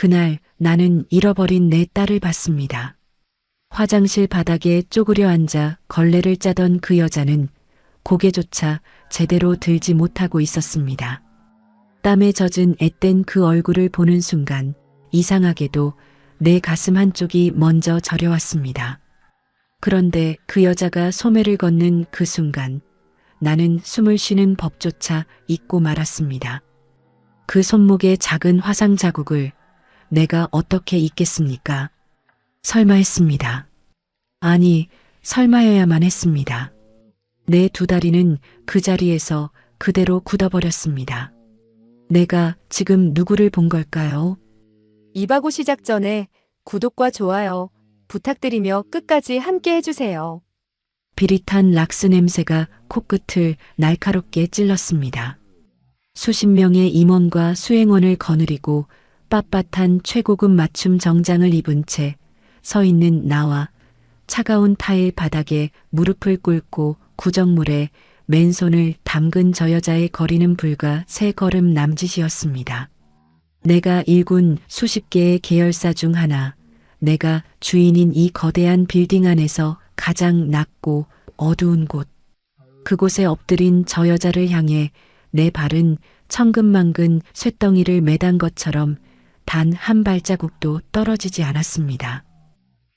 그날 나는 잃어버린 내 딸을 봤습니다. 화장실 바닥에 쪼그려 앉아 걸레를 짜던 그 여자는 고개조차 제대로 들지 못하고 있었습니다. 땀에 젖은 앳된 그 얼굴을 보는 순간 이상하게도 내 가슴 한쪽이 먼저 저려왔습니다. 그런데 그 여자가 소매를 걷는 그 순간 나는 숨을 쉬는 법조차 잊고 말았습니다. 그 손목의 작은 화상 자국을 내가 어떻게 잊겠습니까? 설마 했습니다. 아니, 설마여야만 했습니다. 내 두 다리는 그 자리에서 그대로 굳어버렸습니다. 내가 지금 누구를 본 걸까요? 이바고 시작 전에 구독과 좋아요 부탁드리며 끝까지 함께 해주세요. 비릿한 락스 냄새가 코끝을 날카롭게 찔렀습니다. 수십 명의 임원과 수행원을 거느리고 빳빳한 최고급 맞춤 정장을 입은 채 서 있는 나와 차가운 타일 바닥에 무릎을 꿇고 구정물에 맨손을 담근 저 여자의 거리는 불과 3걸음 남짓이었습니다. 내가 일군 수십 개의 계열사 중 하나, 내가 주인인 이 거대한 빌딩 안에서 가장 낮고 어두운 곳. 그곳에 엎드린 저 여자를 향해 내 발은 천근만근 쇳덩이를 매단 것처럼 단 한 발자국도 떨어지지 않았습니다.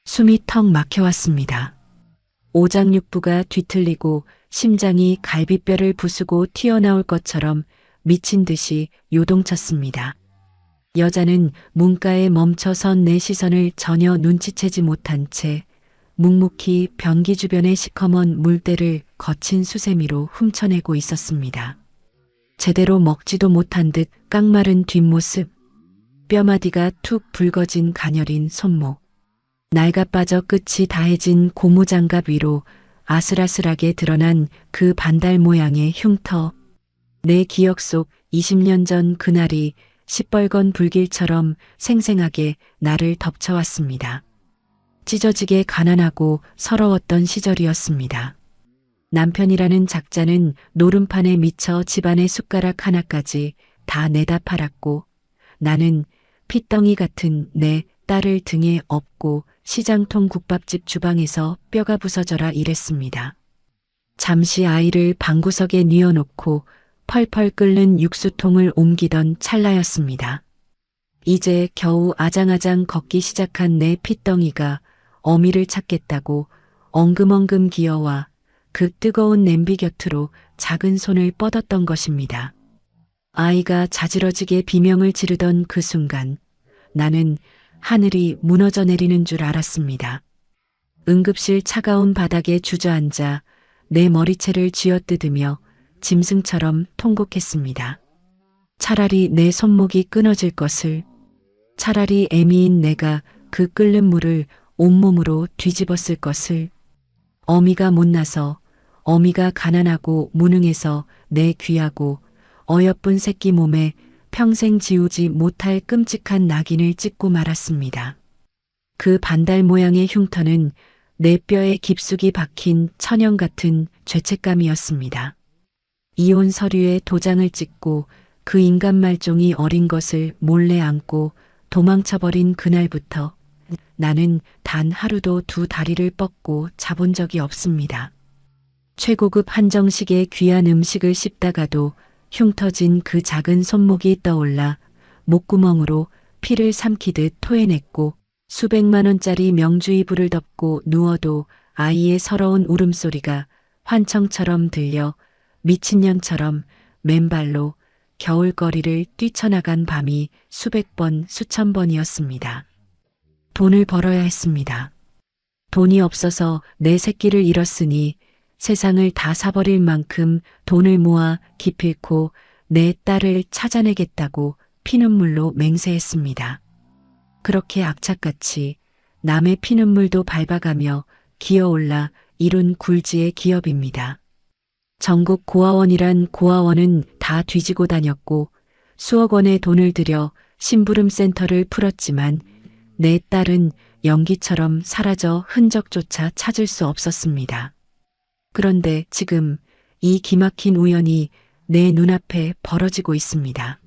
숨이 턱 막혀왔습니다. 오장육부가 뒤틀리고 심장이 갈비뼈를 부수고 튀어나올 것처럼 미친 듯이 요동쳤습니다. 여자는 문가에 멈춰선 내 시선을 전혀 눈치채지 못한 채 묵묵히 변기 주변의 시커먼 물때를 거친 수세미로 훔쳐내고 있었습니다. 제대로 먹지도 못한 듯 깡마른 뒷모습, 뼈마디가 툭 붉어진 가녀린 손목, 낡아빠져 끝이 다해진 고무장갑 위로 아슬아슬하게 드러난 그 반달 모양의 흉터. 내 기억 속 20년 전 그날이 시뻘건 불길처럼 생생하게 나를 덮쳐왔습니다. 찢어지게 가난하고 서러웠던 시절이었습니다. 남편이라는 작자는 노름판에 미쳐 집안의 숟가락 하나까지 다 내다 팔았고 나는 핏덩이 같은 내 딸을 등에 업고 시장통 국밥집 주방에서 뼈가 부서져라 일했습니다. 잠시 아이를 방구석에 뉘어놓고 펄펄 끓는 육수통을 옮기던 찰나였습니다. 이제 겨우 아장아장 걷기 시작한 내 핏덩이가 어미를 찾겠다고 엉금엉금 기어와 그 뜨거운 냄비 곁으로 작은 손을 뻗었던 것입니다. 아이가 자지러지게 비명을 지르던 그 순간 나는 하늘이 무너져 내리는 줄 알았습니다. 응급실 차가운 바닥에 주저앉아 내 머리채를 쥐어뜯으며 짐승처럼 통곡했습니다. 차라리 내 손목이 끊어질 것을, 차라리 애미인 내가 그 끓는 물을 온몸으로 뒤집었을 것을, 어미가 못나서, 어미가 가난하고 무능해서 내 귀하고 어여쁜 새끼 몸에 평생 지우지 못할 끔찍한 낙인을 찍고 말았습니다. 그 반달 모양의 흉터는 내 뼈에 깊숙이 박힌 천연 같은 죄책감이었습니다. 이혼 서류에 도장을 찍고 그 인간 말종이 어린 것을 몰래 안고 도망쳐버린 그날부터 나는 단 하루도 두 다리를 뻗고 자본 적이 없습니다. 최고급 한정식의 귀한 음식을 씹다가도 흉터진 그 작은 손목이 떠올라 목구멍으로 피를 삼키듯 토해냈고 수백만 원짜리 명주 이불을 덮고 누워도 아이의 서러운 울음소리가 환청처럼 들려 미친년처럼 맨발로 겨울거리를 뛰쳐나간 밤이 수백 번 수천 번이었습니다. 돈을 벌어야 했습니다. 돈이 없어서 내 새끼를 잃었으니 세상을 다 사버릴 만큼 돈을 모아 기필코 내 딸을 찾아내겠다고 피눈물로 맹세했습니다. 그렇게 악착같이 남의 피눈물도 밟아가며 기어올라 이룬 굴지의 기업입니다. 전국 고아원이란 고아원은 다 뒤지고 다녔고 수억 원의 돈을 들여 심부름 센터를 풀었지만 내 딸은 연기처럼 사라져 흔적조차 찾을 수 없었습니다. 그런데 지금 이 기막힌 우연이 내 눈앞에 벌어지고 있습니다.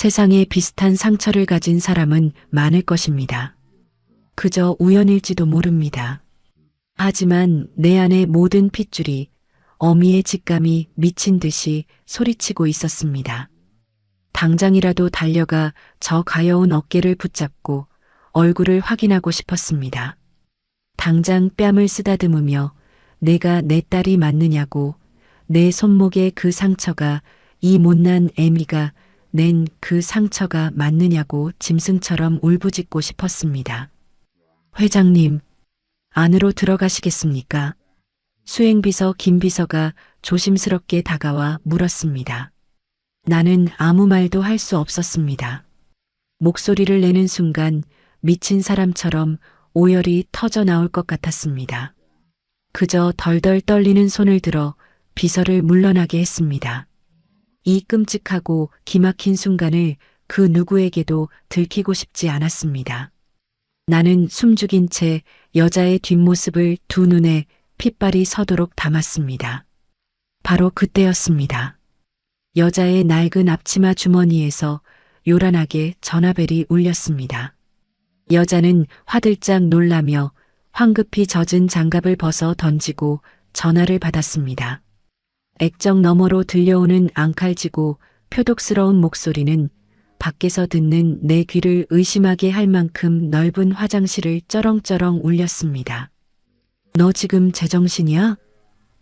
세상에 비슷한 상처를 가진 사람은 많을 것입니다. 그저 우연일지도 모릅니다. 하지만 내 안의 모든 핏줄이 어미의 직감이 미친 듯이 소리치고 있었습니다. 당장이라도 달려가 저 가여운 어깨를 붙잡고 얼굴을 확인하고 싶었습니다. 당장 뺨을 쓰다듬으며 내가 내 딸이 맞느냐고, 내 손목에 그 상처가, 이 못난 애미가 낸 그 상처가 맞느냐고 짐승처럼 울부짖고 싶었습니다. 회장님, 안으로 들어가시겠습니까? 수행비서 김비서가 조심스럽게 다가와 물었습니다. 나는 아무 말도 할 수 없었습니다. 목소리를 내는 순간 미친 사람처럼 오열이 터져 나올 것 같았습니다. 그저 덜덜 떨리는 손을 들어 비서를 물러나게 했습니다. 이 끔찍하고 기막힌 순간을 그 누구에게도 들키고 싶지 않았습니다. 나는 숨죽인 채 여자의 뒷모습을 두 눈에 핏발이 서도록 담았습니다. 바로 그때였습니다. 여자의 낡은 앞치마 주머니에서 요란하게 전화벨이 울렸습니다. 여자는 화들짝 놀라며 황급히 젖은 장갑을 벗어 던지고 전화를 받았습니다. 액정 너머로 들려오는 앙칼지고 표독스러운 목소리는 밖에서 듣는 내 귀를 의심하게 할 만큼 넓은 화장실을 쩌렁쩌렁 울렸습니다. 너 지금 제정신이야?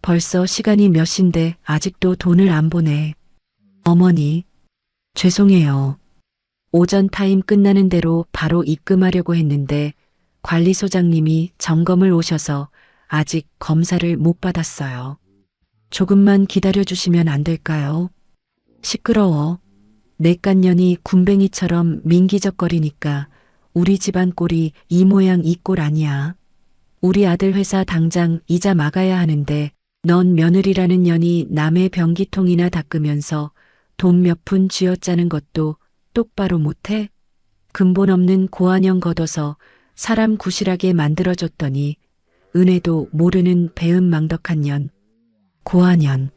벌써 시간이 몇 시인데 아직도 돈을 안 보내. 어머니, 죄송해요. 오전 타임 끝나는 대로 바로 입금하려고 했는데 관리소장님이 점검을 오셔서 아직 검사를 못 받았어요. 조금만 기다려주시면 안 될까요? 시끄러워. 내깐년이 군뱅이처럼 민기적거리니까 우리 집안 꼴이 이 모양 이 꼴 아니야. 우리 아들 회사 당장 이자 막아야 하는데 넌 며느리라는 년이 남의 변기통이나 닦으면서 돈 몇 푼 쥐어짜는 것도 똑바로 못해? 근본 없는 고환영 걷어서 사람 구실하게 만들어줬더니 은혜도 모르는 배은망덕한 년. 고환연.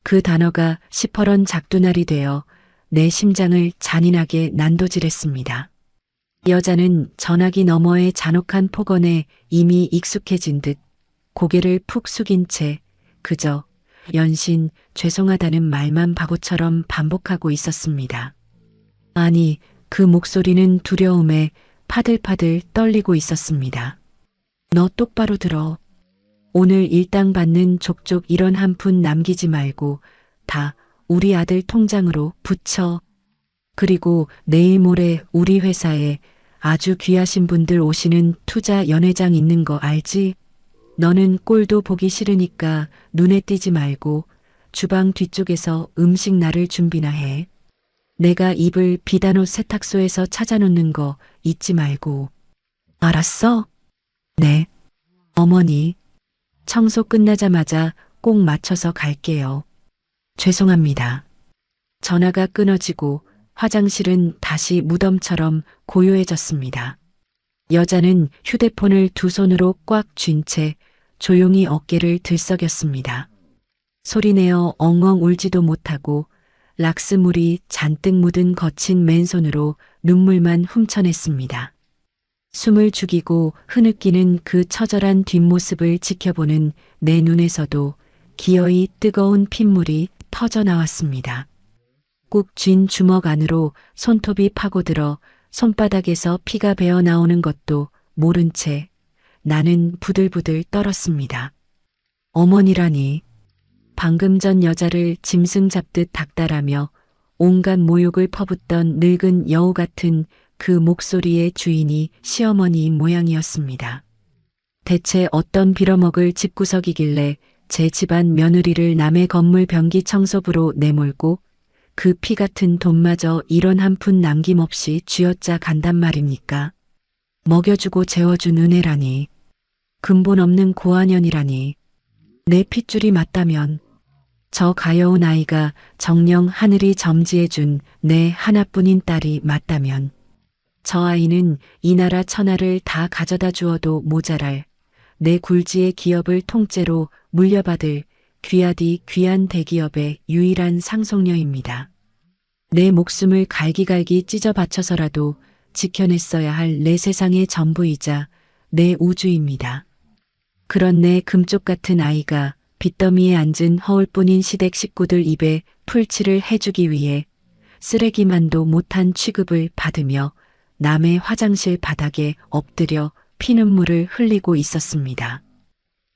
그 단어가 시퍼런 작두날이 되어 내 심장을 잔인하게 난도질했습니다. 여자는 전화기 너머의 잔혹한 폭언에 이미 익숙해진 듯 고개를 푹 숙인 채 그저 연신 죄송하다는 말만 바보처럼 반복하고 있었습니다. 아니, 그 목소리는 두려움에 파들파들 떨리고 있었습니다. 너 똑바로 들어. 오늘 일당 받는 족족 1원 한 푼 남기지 말고 다 우리 아들 통장으로 붙여. 그리고 내일 모레 우리 회사에 아주 귀하신 분들 오시는 투자 연회장 있는 거 알지? 너는 꼴도 보기 싫으니까 눈에 띄지 말고 주방 뒤쪽에서 음식 나를 준비나 해. 내가 입을 비단옷 세탁소에서 찾아놓는 거 잊지 말고. 알았어? 네. 어머니, 청소 끝나자마자 꼭 맞춰서 갈게요. 죄송합니다. 전화가 끊어지고 화장실은 다시 무덤처럼 고요해졌습니다. 여자는 휴대폰을 두 손으로 꽉 쥔 채 조용히 어깨를 들썩였습니다. 소리내어 엉엉 울지도 못하고 락스물이 잔뜩 묻은 거친 맨손으로 눈물만 훔쳐냈습니다. 숨을 죽이고 흐느끼는 그 처절한 뒷모습을 지켜보는 내 눈에서도 기어이 뜨거운 핏물이 터져 나왔습니다. 꾹 쥔 주먹 안으로 손톱이 파고들어 손바닥에서 피가 배어 나오는 것도 모른 채 나는 부들부들 떨었습니다. 어머니라니. 방금 전 여자를 짐승 잡듯 닥달하며 온갖 모욕을 퍼붓던 늙은 여우 같은 그 목소리의 주인이 시어머니인 모양이었습니다. 대체 어떤 빌어먹을 집구석이길래 제 집안 며느리를 남의 건물 변기 청소부로 내몰고 그 피 같은 돈마저 1원 한 푼 남김없이 쥐어짜 간단 말입니까? 먹여주고 재워준 은혜라니. 근본 없는 고아년이라니. 내 핏줄이 맞다면 저 가여운 아이가 정녕 하늘이 점지해준 내 하나뿐인 딸이 맞다면 저 아이는 이 나라 천하를 다 가져다 주어도 모자랄 내 굴지의 기업을 통째로 물려받을 귀하디 귀한 대기업의 유일한 상속녀입니다. 내 목숨을 갈기갈기 찢어 바쳐서라도 지켜냈어야 할 내 세상의 전부이자 내 우주입니다. 그런 내 금쪽 같은 아이가 빚더미에 앉은 허울뿐인 시댁 식구들 입에 풀칠을 해주기 위해 쓰레기만도 못한 취급을 받으며 남의 화장실 바닥에 엎드려 피눈물을 흘리고 있었습니다.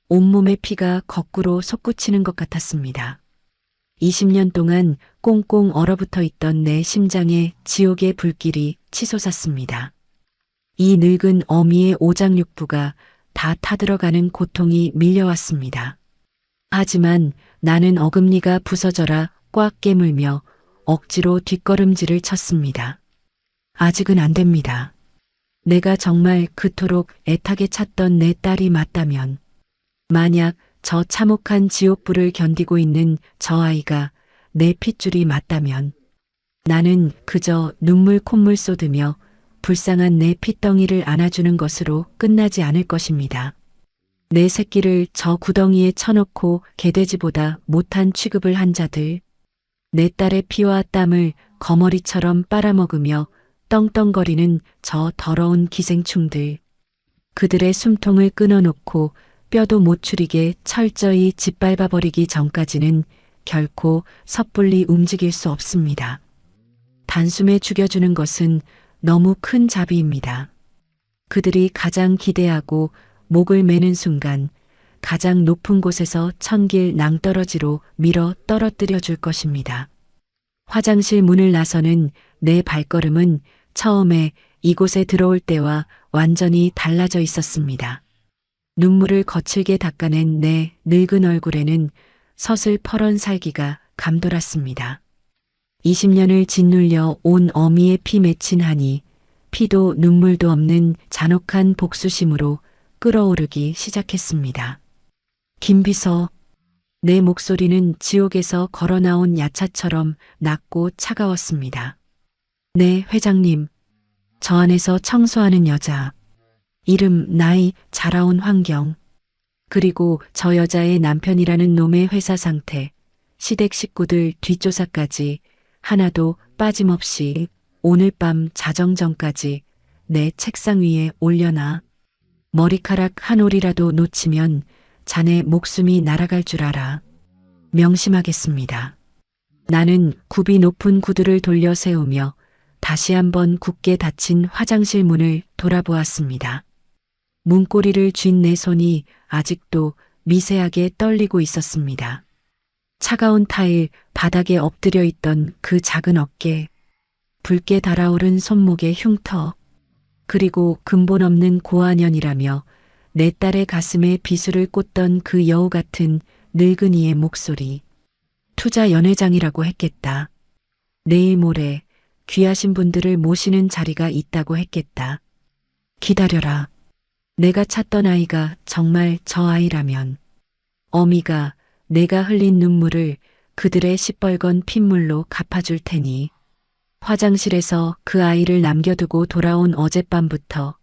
온몸의 피가 거꾸로 솟구치는 것 같았습니다. 20년 동안 꽁꽁 얼어붙어 있던 내 심장에 지옥의 불길이 치솟았습니다. 이 늙은 어미의 오장육부가 다 타들어가는 고통이 밀려왔습니다. 하지만 나는 어금니가 부서져라 꽉 깨물며 억지로 뒷걸음질을 쳤습니다. 아직은 안 됩니다. 내가 정말 그토록 애타게 찾던 내 딸이 맞다면, 만약 저 참혹한 지옥불을 견디고 있는 저 아이가 내 핏줄이 맞다면, 나는 그저 눈물 콧물 쏟으며 불쌍한 내 핏덩이를 안아주는 것으로 끝나지 않을 것입니다. 내 새끼를 저 구덩이에 쳐넣고 개돼지보다 못한 취급을 한 자들, 내 딸의 피와 땀을 거머리처럼 빨아먹으며 떵떵거리는 저 더러운 기생충들, 그들의 숨통을 끊어놓고 뼈도 못 추리게 철저히 짓밟아버리기 전까지는 결코 섣불리 움직일 수 없습니다. 단숨에 죽여주는 것은 너무 큰 자비입니다. 그들이 가장 기대하고 목을 매는 순간 가장 높은 곳에서 천길 낭떠러지로 밀어 떨어뜨려 줄 것입니다. 화장실 문을 나서는 내 발걸음은 처음에 이곳에 들어올 때와 완전히 달라져 있었습니다. 눈물을 거칠게 닦아낸 내 늙은 얼굴에는 서슬퍼런 살기가 감돌았습니다. 20년을 짓눌려 온 어미의 피 맺힌 한이 피도 눈물도 없는 잔혹한 복수심으로 끓어오르기 시작했습니다. 김비서, 내 목소리는 지옥에서 걸어나온 야차처럼 낮고 차가웠습니다. 네, 회장님. 저 안에서 청소하는 여자. 이름, 나이, 자라온 환경. 그리고 저 여자의 남편이라는 놈의 회사 상태, 시댁 식구들 뒷조사까지 하나도 빠짐없이 오늘 밤 자정 전까지 내 책상 위에 올려놔. 머리카락 한 올이라도 놓치면 자네 목숨이 날아갈 줄 알아. 명심하겠습니다. 나는 굽이 높은 구두를 돌려 세우며 다시 한번 굳게 닫힌 화장실 문을 돌아보았습니다. 문고리를 쥔 내 손이 아직도 미세하게 떨리고 있었습니다. 차가운 타일 바닥에 엎드려 있던 그 작은 어깨, 붉게 달아오른 손목의 흉터, 그리고 근본 없는 고아년이라며 내 딸의 가슴에 비수를 꽂던 그 여우 같은 늙은이의 목소리. 투자 연회장이라고 했겠다. 내일 모레 귀하신 분들을 모시는 자리가 있다고 했겠다. 기다려라. 내가 찾던 아이가 정말 저 아이라면 어미가 내가 흘린 눈물을 그들의 시뻘건 핏물로 갚아줄 테니. 화장실에서 그 아이를 남겨두고 돌아온 어젯밤부터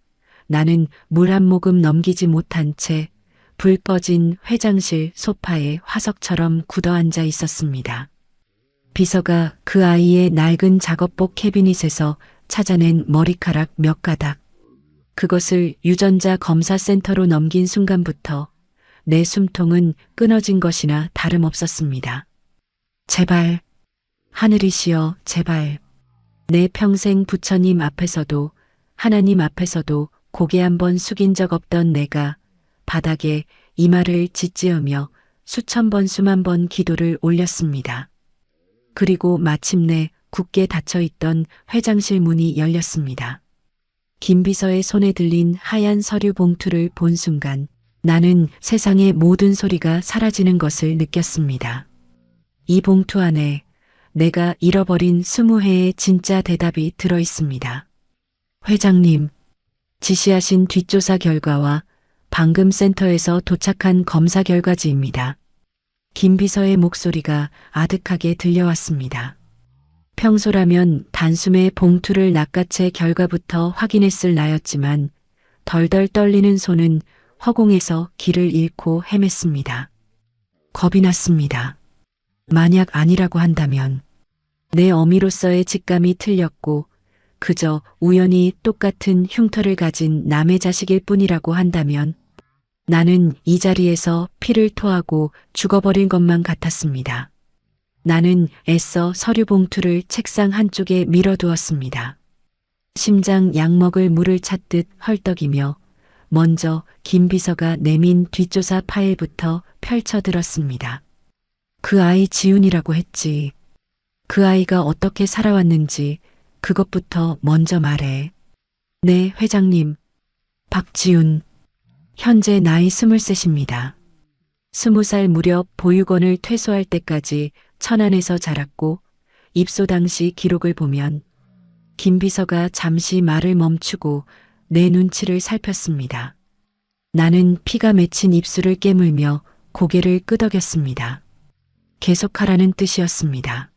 나는 물 한 모금 넘기지 못한 채 불 꺼진 회장실 소파에 화석처럼 굳어앉아 있었습니다. 비서가 그 아이의 낡은 작업복 캐비닛에서 찾아낸 머리카락 몇 가닥. 그것을 유전자 검사센터로 넘긴 순간부터 내 숨통은 끊어진 것이나 다름없었습니다. 제발, 하늘이시여, 제발. 내 평생 부처님 앞에서도 하나님 앞에서도 고개 한번 숙인 적 없던 내가 바닥에 이마를 짓지으며 수천 번 수만 번 기도를 올렸습니다. 그리고 마침내 굳게 닫혀있던 회장실 문이 열렸습니다. 김 비서의 손에 들린 하얀 서류 봉투를 본 순간 나는 세상의 모든 소리가 사라지는 것을 느꼈습니다. 이 봉투 안에 내가 잃어버린 20회의 진짜 대답이 들어 있습니다. 회장님, 지시하신 뒷조사 결과와 방금 센터에서 도착한 검사 결과지입니다. 김 비서의 목소리가 아득하게 들려왔습니다. 평소라면 단숨에 봉투를 낚아채 결과부터 확인했을 나였지만 덜덜 떨리는 손은 허공에서 길을 잃고 헤맸습니다. 겁이 났습니다. 만약 아니라고 한다면 내 어미로서의 직감이 틀렸고 그저 우연히 똑같은 흉터를 가진 남의 자식일 뿐이라고 한다면 나는 이 자리에서 피를 토하고 죽어버린 것만 같았습니다. 나는 애써 서류 봉투를 책상 한쪽에 밀어두었습니다. 심장 약 먹을 물을 찾듯 헐떡이며 먼저 김 비서가 내민 뒷조사 파일부터 펼쳐들었습니다. 그 아이 지훈이라고 했지. 그 아이가 어떻게 살아왔는지 그것부터 먼저 말해. 네, 회장님. 박지훈. 현재 나이 23입니다. 20살 무렵 보육원을 퇴소할 때까지 천안에서 자랐고 입소 당시 기록을 보면 김 비서가 잠시 말을 멈추고 내 눈치를 살폈습니다. 나는 피가 맺힌 입술을 깨물며 고개를 끄덕였습니다. 계속하라는 뜻이었습니다.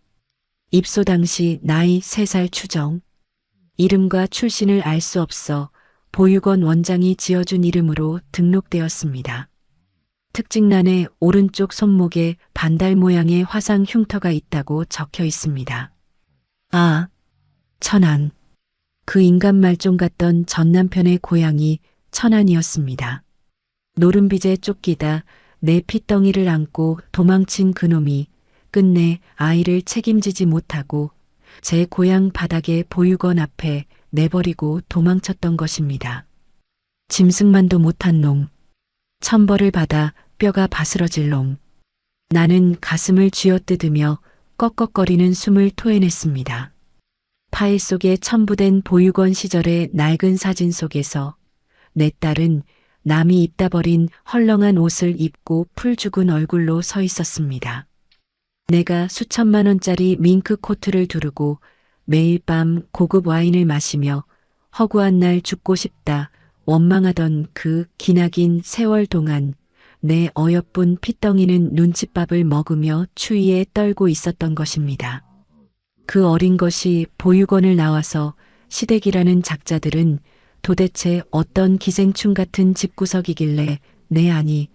입소 당시 나이 3살 추정. 이름과 출신을 알 수 없어 보육원 원장이 지어준 이름으로 등록되었습니다. 특징란에 오른쪽 손목에 반달 모양의 화상 흉터가 있다고 적혀 있습니다. 아, 천안. 그 인간 말종 같던 전 남편의 고향이 천안이었습니다. 노름빚에 쫓기다 내 핏덩이를 안고 도망친 그놈이 끝내 아이를 책임지지 못하고 제 고향 바닥의 보육원 앞에 내버리고 도망쳤던 것입니다. 짐승만도 못한 놈. 천벌을 받아 뼈가 바스러질 놈. 나는 가슴을 쥐어뜯으며 꺽꺽거리는 숨을 토해냈습니다. 파일 속에 첨부된 보육원 시절의 낡은 사진 속에서 내 딸은 남이 입다 버린 헐렁한 옷을 입고 풀 죽은 얼굴로 서 있었습니다. 내가 수천만 원짜리 밍크 코트를 두르고 매일 밤 고급 와인을 마시며 허구한 날 죽고 싶다 원망하던 그 기나긴 세월 동안 내 어여쁜 핏덩이는 눈칫밥을 먹으며 추위에 떨고 있었던 것입니다. 그 어린 것이 보육원을 나와서 시댁이라는 작자들은 도대체 어떤 기생충 같은 집구석이길래 내 안이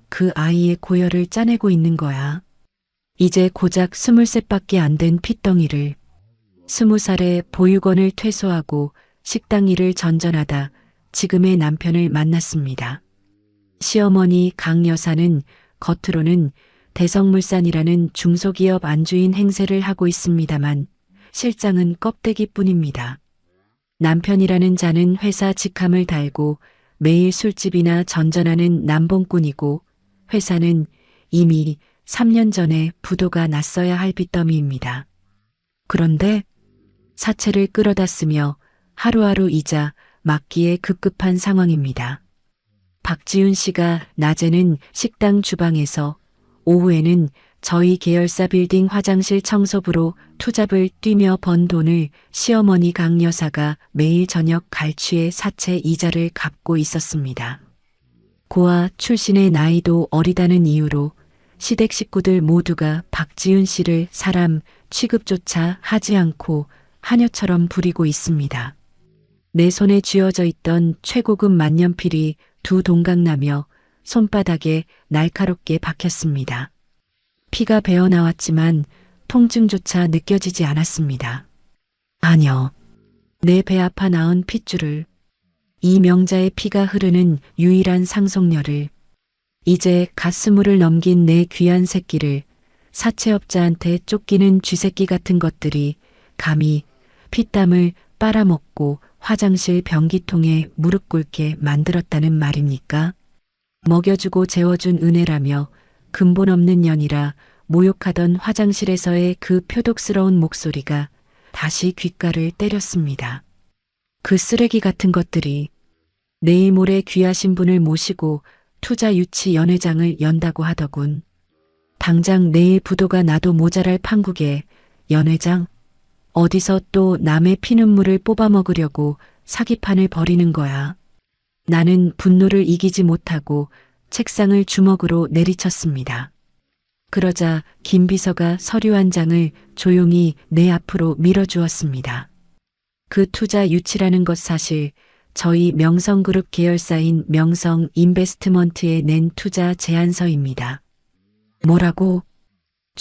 그 아이의 고열을 짜내고 있는 거야. 이제 고작 23밖에 안 된 핏덩이를 20살에 보육원을 퇴소하고 식당 일을 전전하다 지금의 남편을 만났습니다. 시어머니 강 여사는 겉으로는 대성물산이라는 중소기업 안주인 행세를 하고 있습니다만 실장은 껍데기뿐입니다. 남편이라는 자는 회사 직함을 달고 매일 술집이나 전전하는 남봉꾼이고 회사는 이미 3년 전에 부도가 났어야 할 빚더미입니다. 그런데 사채를 끌어다 쓰며 하루하루 이자 막기에 급급한 상황입니다. 박지훈 씨가 낮에는 식당 주방에서 오후에는 저희 계열사 빌딩 화장실 청소부로 투잡을 뛰며 번 돈을 시어머니 강 여사가 매일 저녁 갈취해 사채 이자를 갚고 있었습니다. 고아 출신의 나이도 어리다는 이유로 시댁 식구들 모두가 박지훈 씨를 사람 취급조차 하지 않고 하녀처럼 부리고 있습니다. 내 손에 쥐어져 있던 최고급 만년필이 두 동강나며 손바닥에 날카롭게 박혔습니다. 피가 배어 나왔지만 통증조차 느껴지지 않았습니다. 아니요. 내 배 아파 나은 핏줄을, 이 명자의 피가 흐르는 유일한 상속녀를, 이제 갓스물을 넘긴 내 귀한 새끼를 사채업자한테 쫓기는 쥐새끼 같은 것들이 감히 피땀을 빨아먹고 화장실 변기통에 무릎 꿇게 만들었다는 말입니까? 먹여주고 재워준 은혜라며 근본 없는 년이라 모욕하던 화장실에서의 그 표독스러운 목소리가 다시 귓가를 때렸습니다. 그 쓰레기 같은 것들이 내일 모레 귀하신 분을 모시고 투자 유치 연회장을 연다고 하더군. 당장 내일 부도가 나도 모자랄 판국에 연회장? 어디서 또 남의 피눈물을 뽑아먹으려고 사기판을 벌이는 거야. 나는 분노를 이기지 못하고 책상을 주먹으로 내리쳤습니다. 그러자 김 비서가 서류 한 장을 조용히 내 앞으로 밀어주었습니다. 그 투자 유치라는 것 사실 저희 명성그룹 계열사인 명성 인베스트먼트에 낸 투자 제안서입니다. 뭐라고?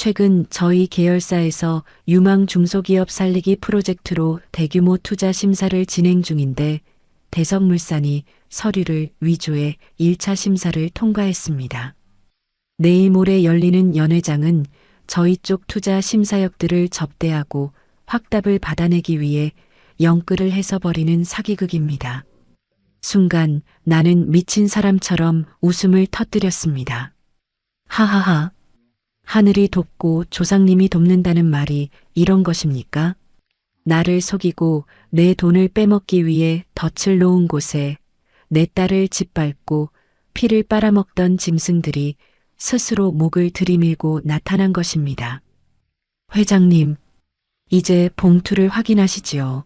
최근 저희 계열사에서 유망 중소기업 살리기 프로젝트로 대규모 투자 심사를 진행 중인데 대성물산이 서류를 위조해 1차 심사를 통과했습니다. 내일 모레 열리는 연회장은 저희 쪽 투자 심사역들을 접대하고 확답을 받아내기 위해 영끌을 해서 벌이는 사기극입니다. 순간 나는 미친 사람처럼 웃음을 터뜨렸습니다. 하하하. 하늘이 돕고 조상님이 돕는다는 말이 이런 것입니까? 나를 속이고 내 돈을 빼먹기 위해 덫을 놓은 곳에 내 딸을 짓밟고 피를 빨아먹던 짐승들이 스스로 목을 들이밀고 나타난 것입니다. 회장님, 이제 봉투를 확인하시지요.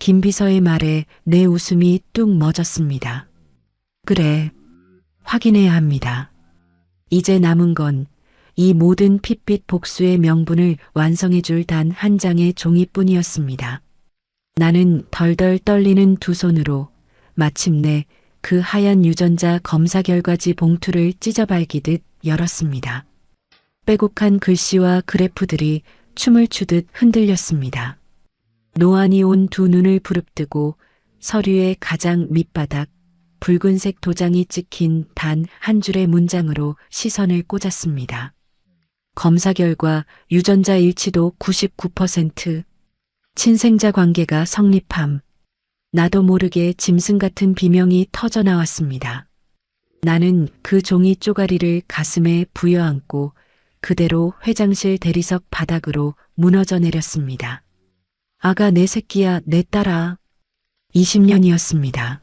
김 비서의 말에 내 웃음이 뚝 멎었습니다. 그래, 확인해야 합니다. 이제 남은 건 이 모든 핏빛 복수의 명분을 완성해줄 단 한 장의 종이뿐이었습니다. 나는 덜덜 떨리는 두 손으로 마침내 그 하얀 유전자 검사 결과지 봉투를 찢어발기듯 열었습니다. 빼곡한 글씨와 그래프들이 춤을 추듯 흔들렸습니다. 노안이 온 두 눈을 부릅뜨고 서류의 가장 밑바닥 붉은색 도장이 찍힌 단 한 줄의 문장으로 시선을 꽂았습니다. 검사 결과 유전자 일치도 99%, 친생자 관계가 성립함. 나도 모르게 짐승 같은 비명이 터져 나왔습니다. 나는 그 종이 쪼가리를 가슴에 부여안고 그대로 회장실 대리석 바닥으로 무너져 내렸습니다. 아가 내 새끼야 내 딸아. 20년이었습니다.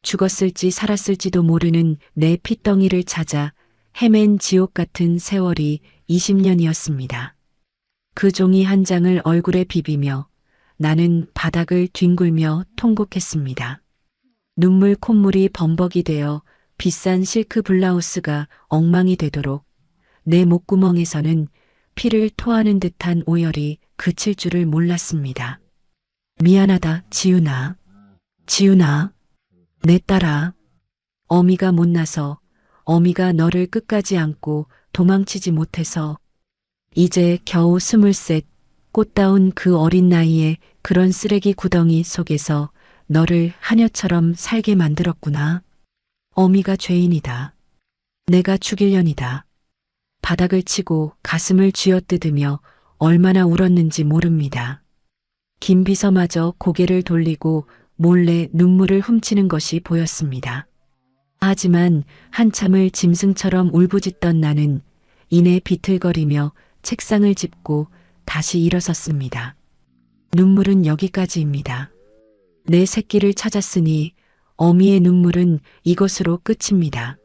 죽었을지 살았을지도 모르는 내 핏덩이를 찾아 헤맨 지옥 같은 세월이 20년이었습니다. 그 종이 한 장을 얼굴에 비비며 나는 바닥을 뒹굴며 통곡했습니다. 눈물 콧물이 범벅이 되어 비싼 실크 블라우스가 엉망이 되도록 내 목구멍에서는 피를 토하는 듯한 오열이 그칠 줄을 몰랐습니다. 미안하다, 지훈아. 지훈아, 내 딸아. 어미가 못나서 어미가 너를 끝까지 안고 도망치지 못해서 이제 겨우 23, 꽃다운 그 어린 나이에 그런 쓰레기 구덩이 속에서 너를 하녀처럼 살게 만들었구나. 어미가 죄인이다. 내가 죽일년이다. 바닥을 치고 가슴을 쥐어뜯으며 얼마나 울었는지 모릅니다. 김 비서마저 고개를 돌리고 몰래 눈물을 훔치는 것이 보였습니다. 하지만 한참을 짐승처럼 울부짖던 나는 이내 비틀거리며 책상을 짚고 다시 일어섰습니다. 눈물은 여기까지입니다. 내 새끼를 찾았으니 어미의 눈물은 이것으로 끝입니다.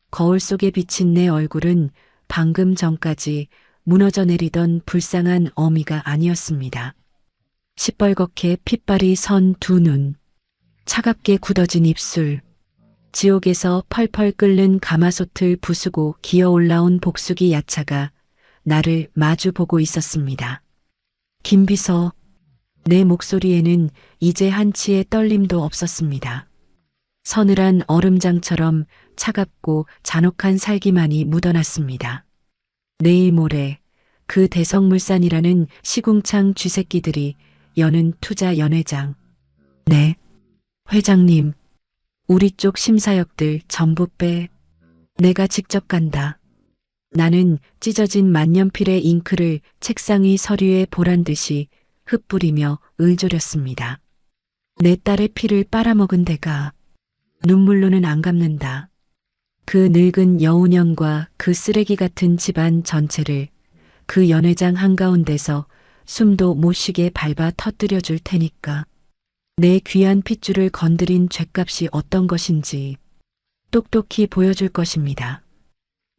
거울 속에 비친 내 얼굴은 방금 전까지 무너져 내리던 불쌍한 어미가 아니었습니다. 시뻘겋게 핏발이 선 두 눈, 차갑게 굳어진 입술, 지옥에서 펄펄 끓는 가마솥을 부수고 기어 올라온 복수기 야차가 나를 마주 보고 있었습니다. 김 비서, 내 목소리에는 이제 한치의 떨림도 없었습니다. 서늘한 얼음장처럼 차갑고 잔혹한 살기만이 묻어났습니다. 내일 모레 그 대성물산이라는 시궁창 쥐새끼들이 여는 투자 연회장. 네, 회장님. 우리 쪽 심사역들 전부 빼. 내가 직접 간다. 나는 찢어진 만년필의 잉크를 책상 위 서류에 보란 듯이 흩뿌리며 을조렸습니다. 내 딸의 피를 빨아먹은 데가 눈물로는 안 갚는다. 그 늙은 여운형과 그 쓰레기 같은 집안 전체를 그 연회장 한가운데서 숨도 못 쉬게 밟아 터뜨려 줄 테니까. 내 귀한 핏줄을 건드린 죄값이 어떤 것인지 똑똑히 보여줄 것입니다.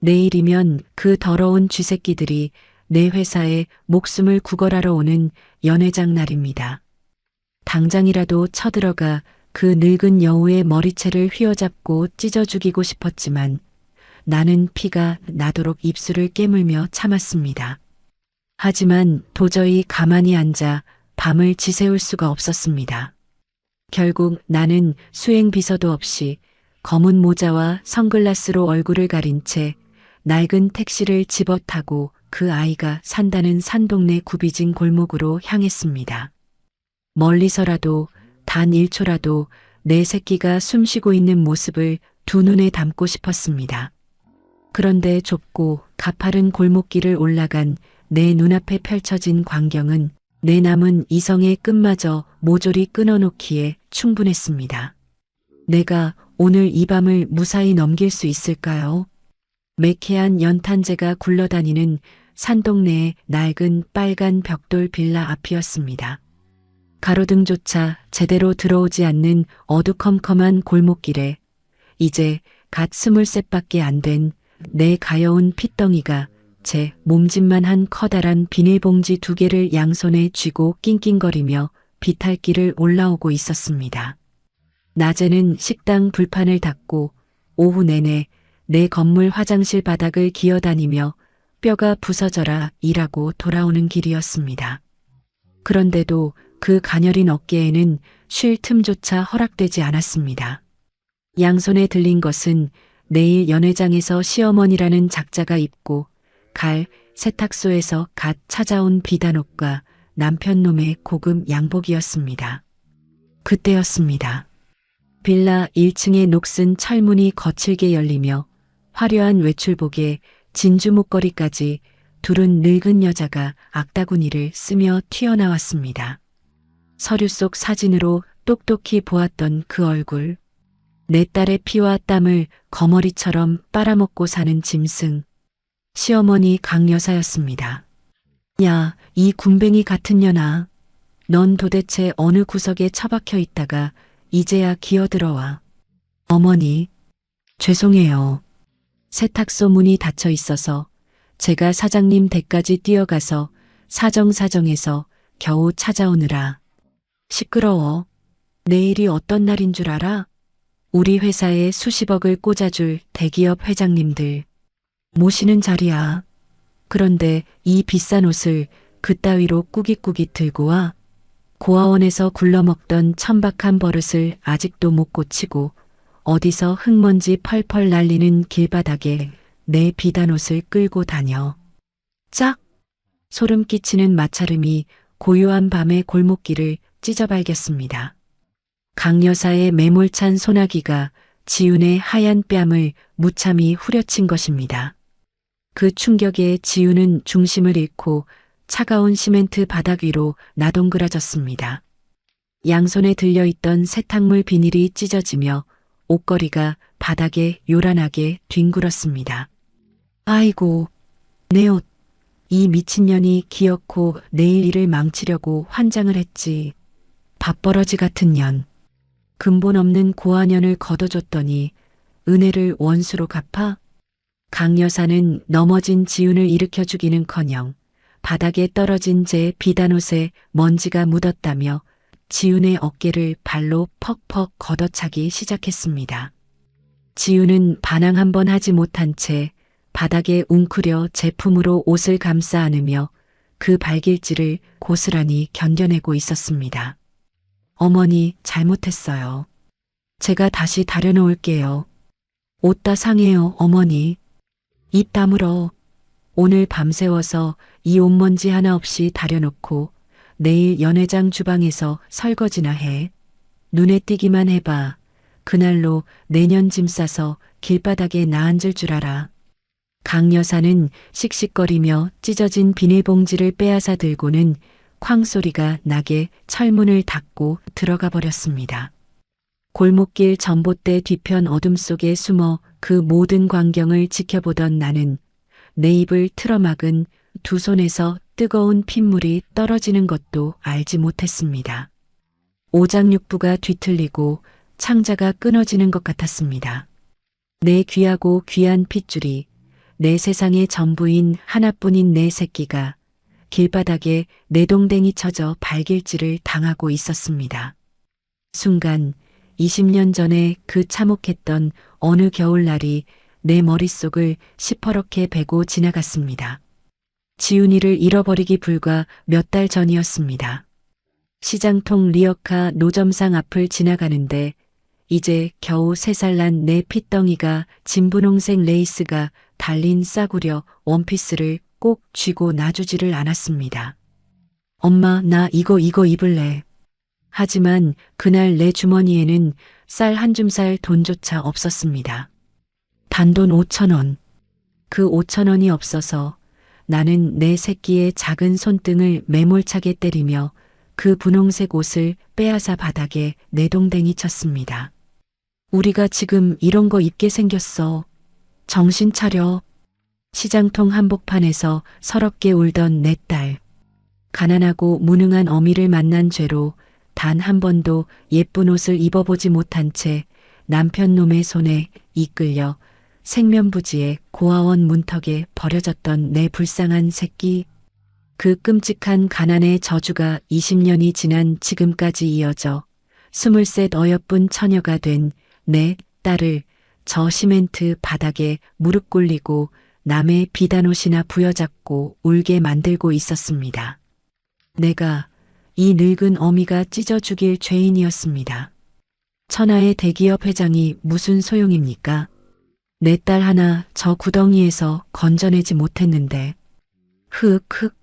내일이면 그 더러운 쥐새끼들이 내 회사에 목숨을 구걸하러 오는 연회장 날입니다. 당장이라도 쳐들어가 그 늙은 여우의 머리채를 휘어잡고 찢어 죽이고 싶었지만 나는 피가 나도록 입술을 깨물며 참았습니다. 하지만 도저히 가만히 앉아 밤을 지새울 수가 없었습니다. 결국 나는 수행비서도 없이 검은 모자와 선글라스로 얼굴을 가린 채 낡은 택시를 집어타고 그 아이가 산다는 산동네 구비진 골목으로 향했습니다. 멀리서라도 단 1초라도 내 새끼가 숨쉬고 있는 모습을 두 눈에 담고 싶었습니다. 그런데 좁고 가파른 골목길을 올라간 내 눈앞에 펼쳐진 광경은 내 남은 이성의 끝마저 모조리 끊어놓기에 충분했습니다. 내가 오늘 이 밤을 무사히 넘길 수 있을까요? 매캐한 연탄재가 굴러다니는 산동네의 낡은 빨간 벽돌 빌라 앞이었습니다. 가로등조차 제대로 들어오지 않는 어두컴컴한 골목길에 이제 갓 23밖에 안 된 내 가여운 핏덩이가 제 몸짓만 한 커다란 비닐봉지 2개를 양손에 쥐고 낑낑거리며 비탈길을 올라오고 있었습니다. 낮에는 식당 불판을 닫고 오후 내내 내 건물 화장실 바닥을 기어다니며 뼈가 부서져라 일하고 돌아오는 길이었습니다. 그런데도 그 가녀린 어깨에는 쉴 틈조차 허락되지 않았습니다. 양손에 들린 것은 내일 연회장에서 시어머니라는 작자가 입고 갈 세탁소에서 갓 찾아온 비단옷과 남편놈의 고급 양복이었습니다. 그때였습니다. 빌라 1층의 녹슨 철문이 거칠게 열리며 화려한 외출복에 진주 목걸이까지 두른 늙은 여자가 악다구니를 쓰며 튀어나왔습니다. 서류 속 사진으로 똑똑히 보았던 그 얼굴. 내 딸의 피와 땀을 거머리처럼 빨아먹고 사는 짐승. 시어머니 강여사였습니다. 야, 이 군뱅이 같은 년아. 넌 도대체 어느 구석에 처박혀 있다가 이제야 기어들어와. 어머니, 죄송해요. 세탁소 문이 닫혀 있어서 제가 사장님 댁까지 뛰어가서 사정사정해서 겨우 찾아오느라. 시끄러워. 내일이 어떤 날인 줄 알아? 우리 회사에 수십억을 꽂아줄 대기업 회장님들 모시는 자리야. 그런데 이 비싼 옷을 그따위로 꾸깃꾸깃 들고 와. 고아원에서 굴러먹던 천박한 버릇을 아직도 못 고치고 어디서 흙먼지 펄펄 날리는 길바닥에 내 비단옷을 끌고 다녀. 짝! 소름 끼치는 마찰음이 고요한 밤의 골목길을 찢어발겼습니다. 강여사의 매몰찬 소나기가 지윤의 하얀 뺨을 무참히 후려친 것입니다. 그 충격에 지윤은 중심을 잃고 차가운 시멘트 바닥 위로 나동그라졌습니다. 양손에 들려있던 세탁물 비닐이 찢어지며 옷걸이가 바닥에 요란하게 뒹굴었습니다. 아이고, 내 옷. 이 미친년이 기어코 내일 일을 망치려고 환장을 했지. 밥버러지 같은 년. 근본 없는 고아년을 거둬줬더니 은혜를 원수로 갚아? 강여사는 넘어진 지윤을 일으켜주기는커녕 바닥에 떨어진 제 비단옷에 먼지가 묻었다며 지윤의 어깨를 발로 퍽퍽 걷어차기 시작했습니다. 지윤은 반항 한번 하지 못한 채 바닥에 웅크려 제품으로 옷을 감싸 안으며 그 발길질을 고스란히 견뎌내고 있었습니다. 어머니, 잘못했어요. 제가 다시 다려놓을게요. 옷 다 상해요, 어머니. 입 다물어. 오늘 밤새워서 이 옷먼지 하나 없이 다려놓고 내일 연회장 주방에서 설거지나 해. 눈에 띄기만 해봐. 그날로 내년 짐 싸서 길바닥에 나앉을 줄 알아. 강 여사는 씩씩거리며 찢어진 비닐봉지를 빼앗아 들고는 쾅 소리가 나게 철문을 닫고 들어가 버렸습니다. 골목길 전봇대 뒤편 어둠 속에 숨어 그 모든 광경을 지켜보던 나는 내 입을 틀어막은 두 손에서 뜨거운 핏물이 떨어지는 것도 알지 못했습니다. 오장육부가 뒤틀리고 창자가 끊어지는 것 같았습니다. 내 귀하고 귀한 핏줄이 내 세상의 전부인 하나뿐인 내 새끼가 길바닥에 내동댕이 쳐져 발길질을 당하고 있었습니다. 순간 20년 전에 그 참혹했던 어느 겨울날이 내 머릿속을 시퍼렇게 베고 지나갔습니다. 지훈이를 잃어버리기 불과 몇 달 전이었습니다. 시장통 리어카 노점상 앞을 지나가는데 이제 겨우 3살 난 내 핏덩이가 진분홍색 레이스가 달린 싸구려 원피스를 꼭 쥐고 놔주지를 않았습니다. 엄마, 나 이거 입을래. 하지만 그날 내 주머니에는 쌀 한 줌살 돈조차 없었습니다. 단돈 5,000원. 그 5,000원이 없어서 나는 내 새끼의 작은 손등을 매몰차게 때리며 그 분홍색 옷을 빼앗아 바닥에 내동댕이 쳤습니다. 우리가 지금 이런 거 입게 생겼어. 정신 차려. 시장통 한복판에서 서럽게 울던 내 딸. 가난하고 무능한 어미를 만난 죄로 단 한 번도 예쁜 옷을 입어보지 못한 채 남편 놈의 손에 이끌려 생면부지의 고아원 문턱에 버려졌던 내 불쌍한 새끼. 그 끔찍한 가난의 저주가 20년이 지난 지금까지 이어져 23 어여쁜 처녀가 된 내 딸을 저 시멘트 바닥에 무릎 꿇리고 남의 비단옷이나 부여잡고 울게 만들고 있었습니다. 내가 이 늙은 어미가 찢어 죽일 죄인이었습니다. 천하의 대기업 회장이 무슨 소용입니까? 내 딸 하나 저 구덩이에서 건져내지 못했는데. 흑흑.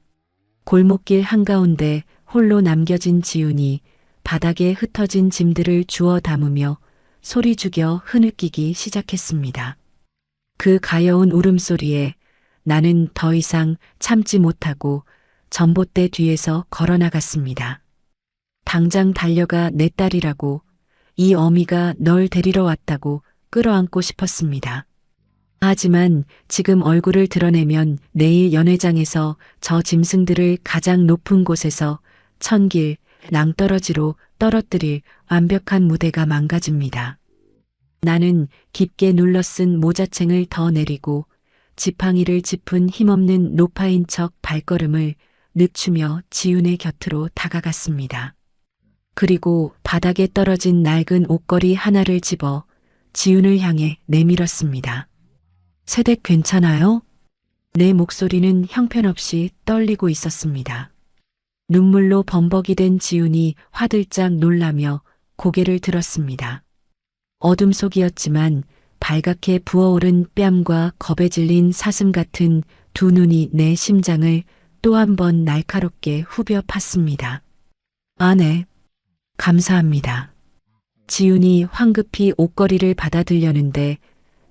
골목길 한가운데 홀로 남겨진 지훈이 바닥에 흩어진 짐들을 주워 담으며 소리 죽여 흐느끼기 시작했습니다. 그 가여운 울음소리에 나는 더 이상 참지 못하고 전봇대 뒤에서 걸어나갔습니다. 당장 달려가 내 딸이라고, 이 어미가 널 데리러 왔다고 끌어안고 싶었습니다. 하지만 지금 얼굴을 드러내면 내일 연회장에서 저 짐승들을 가장 높은 곳에서 천길 낭떠러지로 떨어뜨릴 완벽한 무대가 망가집니다. 나는 깊게 눌러쓴 모자챙을 더 내리고 지팡이를 짚은 힘없는 노파인 척 발걸음을 늦추며 지훈의 곁으로 다가갔습니다. 그리고 바닥에 떨어진 낡은 옷걸이 하나를 집어 지훈을 향해 내밀었습니다. 새댁 괜찮아요? 내 목소리는 형편없이 떨리고 있었습니다. 눈물로 범벅이 된 지훈이 화들짝 놀라며 고개를 들었습니다. 어둠 속이었지만 발갛게 부어오른 뺨과 겁에 질린 사슴 같은 두 눈이 내 심장을 또 한 번 날카롭게 후벼 팠습니다. 아네, 감사합니다. 지훈이 황급히 옷걸이를 받아들려는데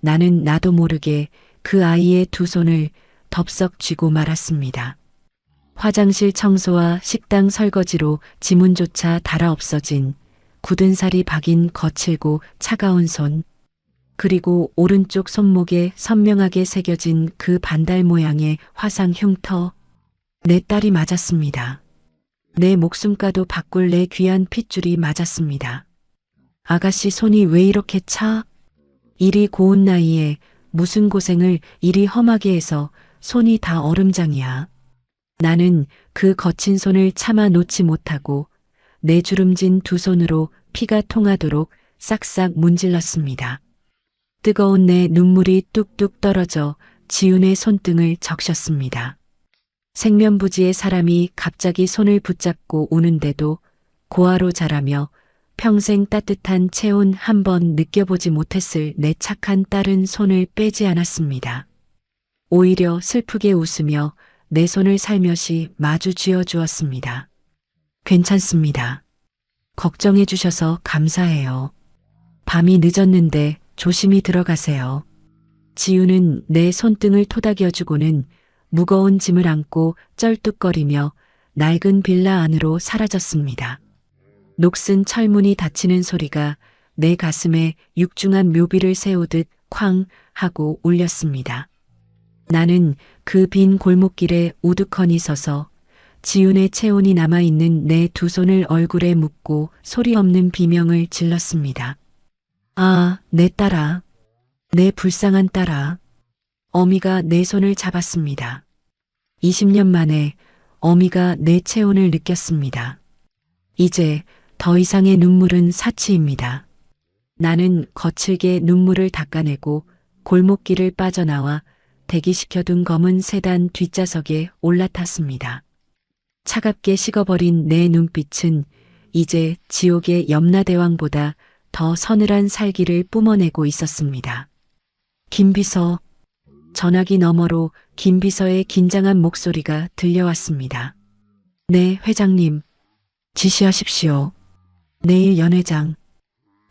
나는 나도 모르게 그 아이의 두 손을 덥석 쥐고 말았습니다. 화장실 청소와 식당 설거지로 지문조차 달아 없어진 굳은 살이 박인 거칠고 차가운 손, 그리고 오른쪽 손목에 선명하게 새겨진 그 반달 모양의 화상 흉터. 내 딸이 맞았습니다. 내 목숨과도 바꿀 내 귀한 핏줄이 맞았습니다. 아가씨 손이 왜 이렇게 차? 이리 고운 나이에 무슨 고생을 이리 험하게 해서 손이 다 얼음장이야. 나는 그 거친 손을 차마 놓지 못하고 내 주름진 두 손으로 피가 통하도록 싹싹 문질렀습니다. 뜨거운 내 눈물이 뚝뚝 떨어져 지훈의 손등을 적셨습니다. 생면부지의 사람이 갑자기 손을 붙잡고 우는데도 고아로 자라며 평생 따뜻한 체온 한 번 느껴보지 못했을 내 착한 딸은 손을 빼지 않았습니다. 오히려 슬프게 웃으며 내 손을 살며시 마주 쥐어 주었습니다. 괜찮습니다. 걱정해 주셔서 감사해요. 밤이 늦었는데 조심히 들어가세요. 지훈은 내 손등을 토닥여주고는 무거운 짐을 안고 쩔뚝거리며 낡은 빌라 안으로 사라졌습니다. 녹슨 철문이 닫히는 소리가 내 가슴에 육중한 묘비를 세우듯 쾅 하고 울렸습니다. 나는 그 빈 골목길에 우두커니 서서 지훈의 체온이 남아있는 내 두 손을 얼굴에 묻고 소리 없는 비명을 질렀습니다. 아, 내 딸아. 내 불쌍한 딸아. 어미가 내 손을 잡았습니다. 20년 만에 어미가 내 체온을 느꼈습니다. 이제 더 이상의 눈물은 사치입니다. 나는 거칠게 눈물을 닦아내고 골목길을 빠져나와 대기시켜둔 검은 세단 뒷좌석에 올라탔습니다. 차갑게 식어버린 내 눈빛은 이제 지옥의 염라대왕보다 더 서늘한 살기를 뿜어내고 있었습니다. 김비서, 전화기 너머로 김 비서의 긴장한 목소리가 들려왔습니다. 네, 회장님. 지시하십시오. 내일 연회장.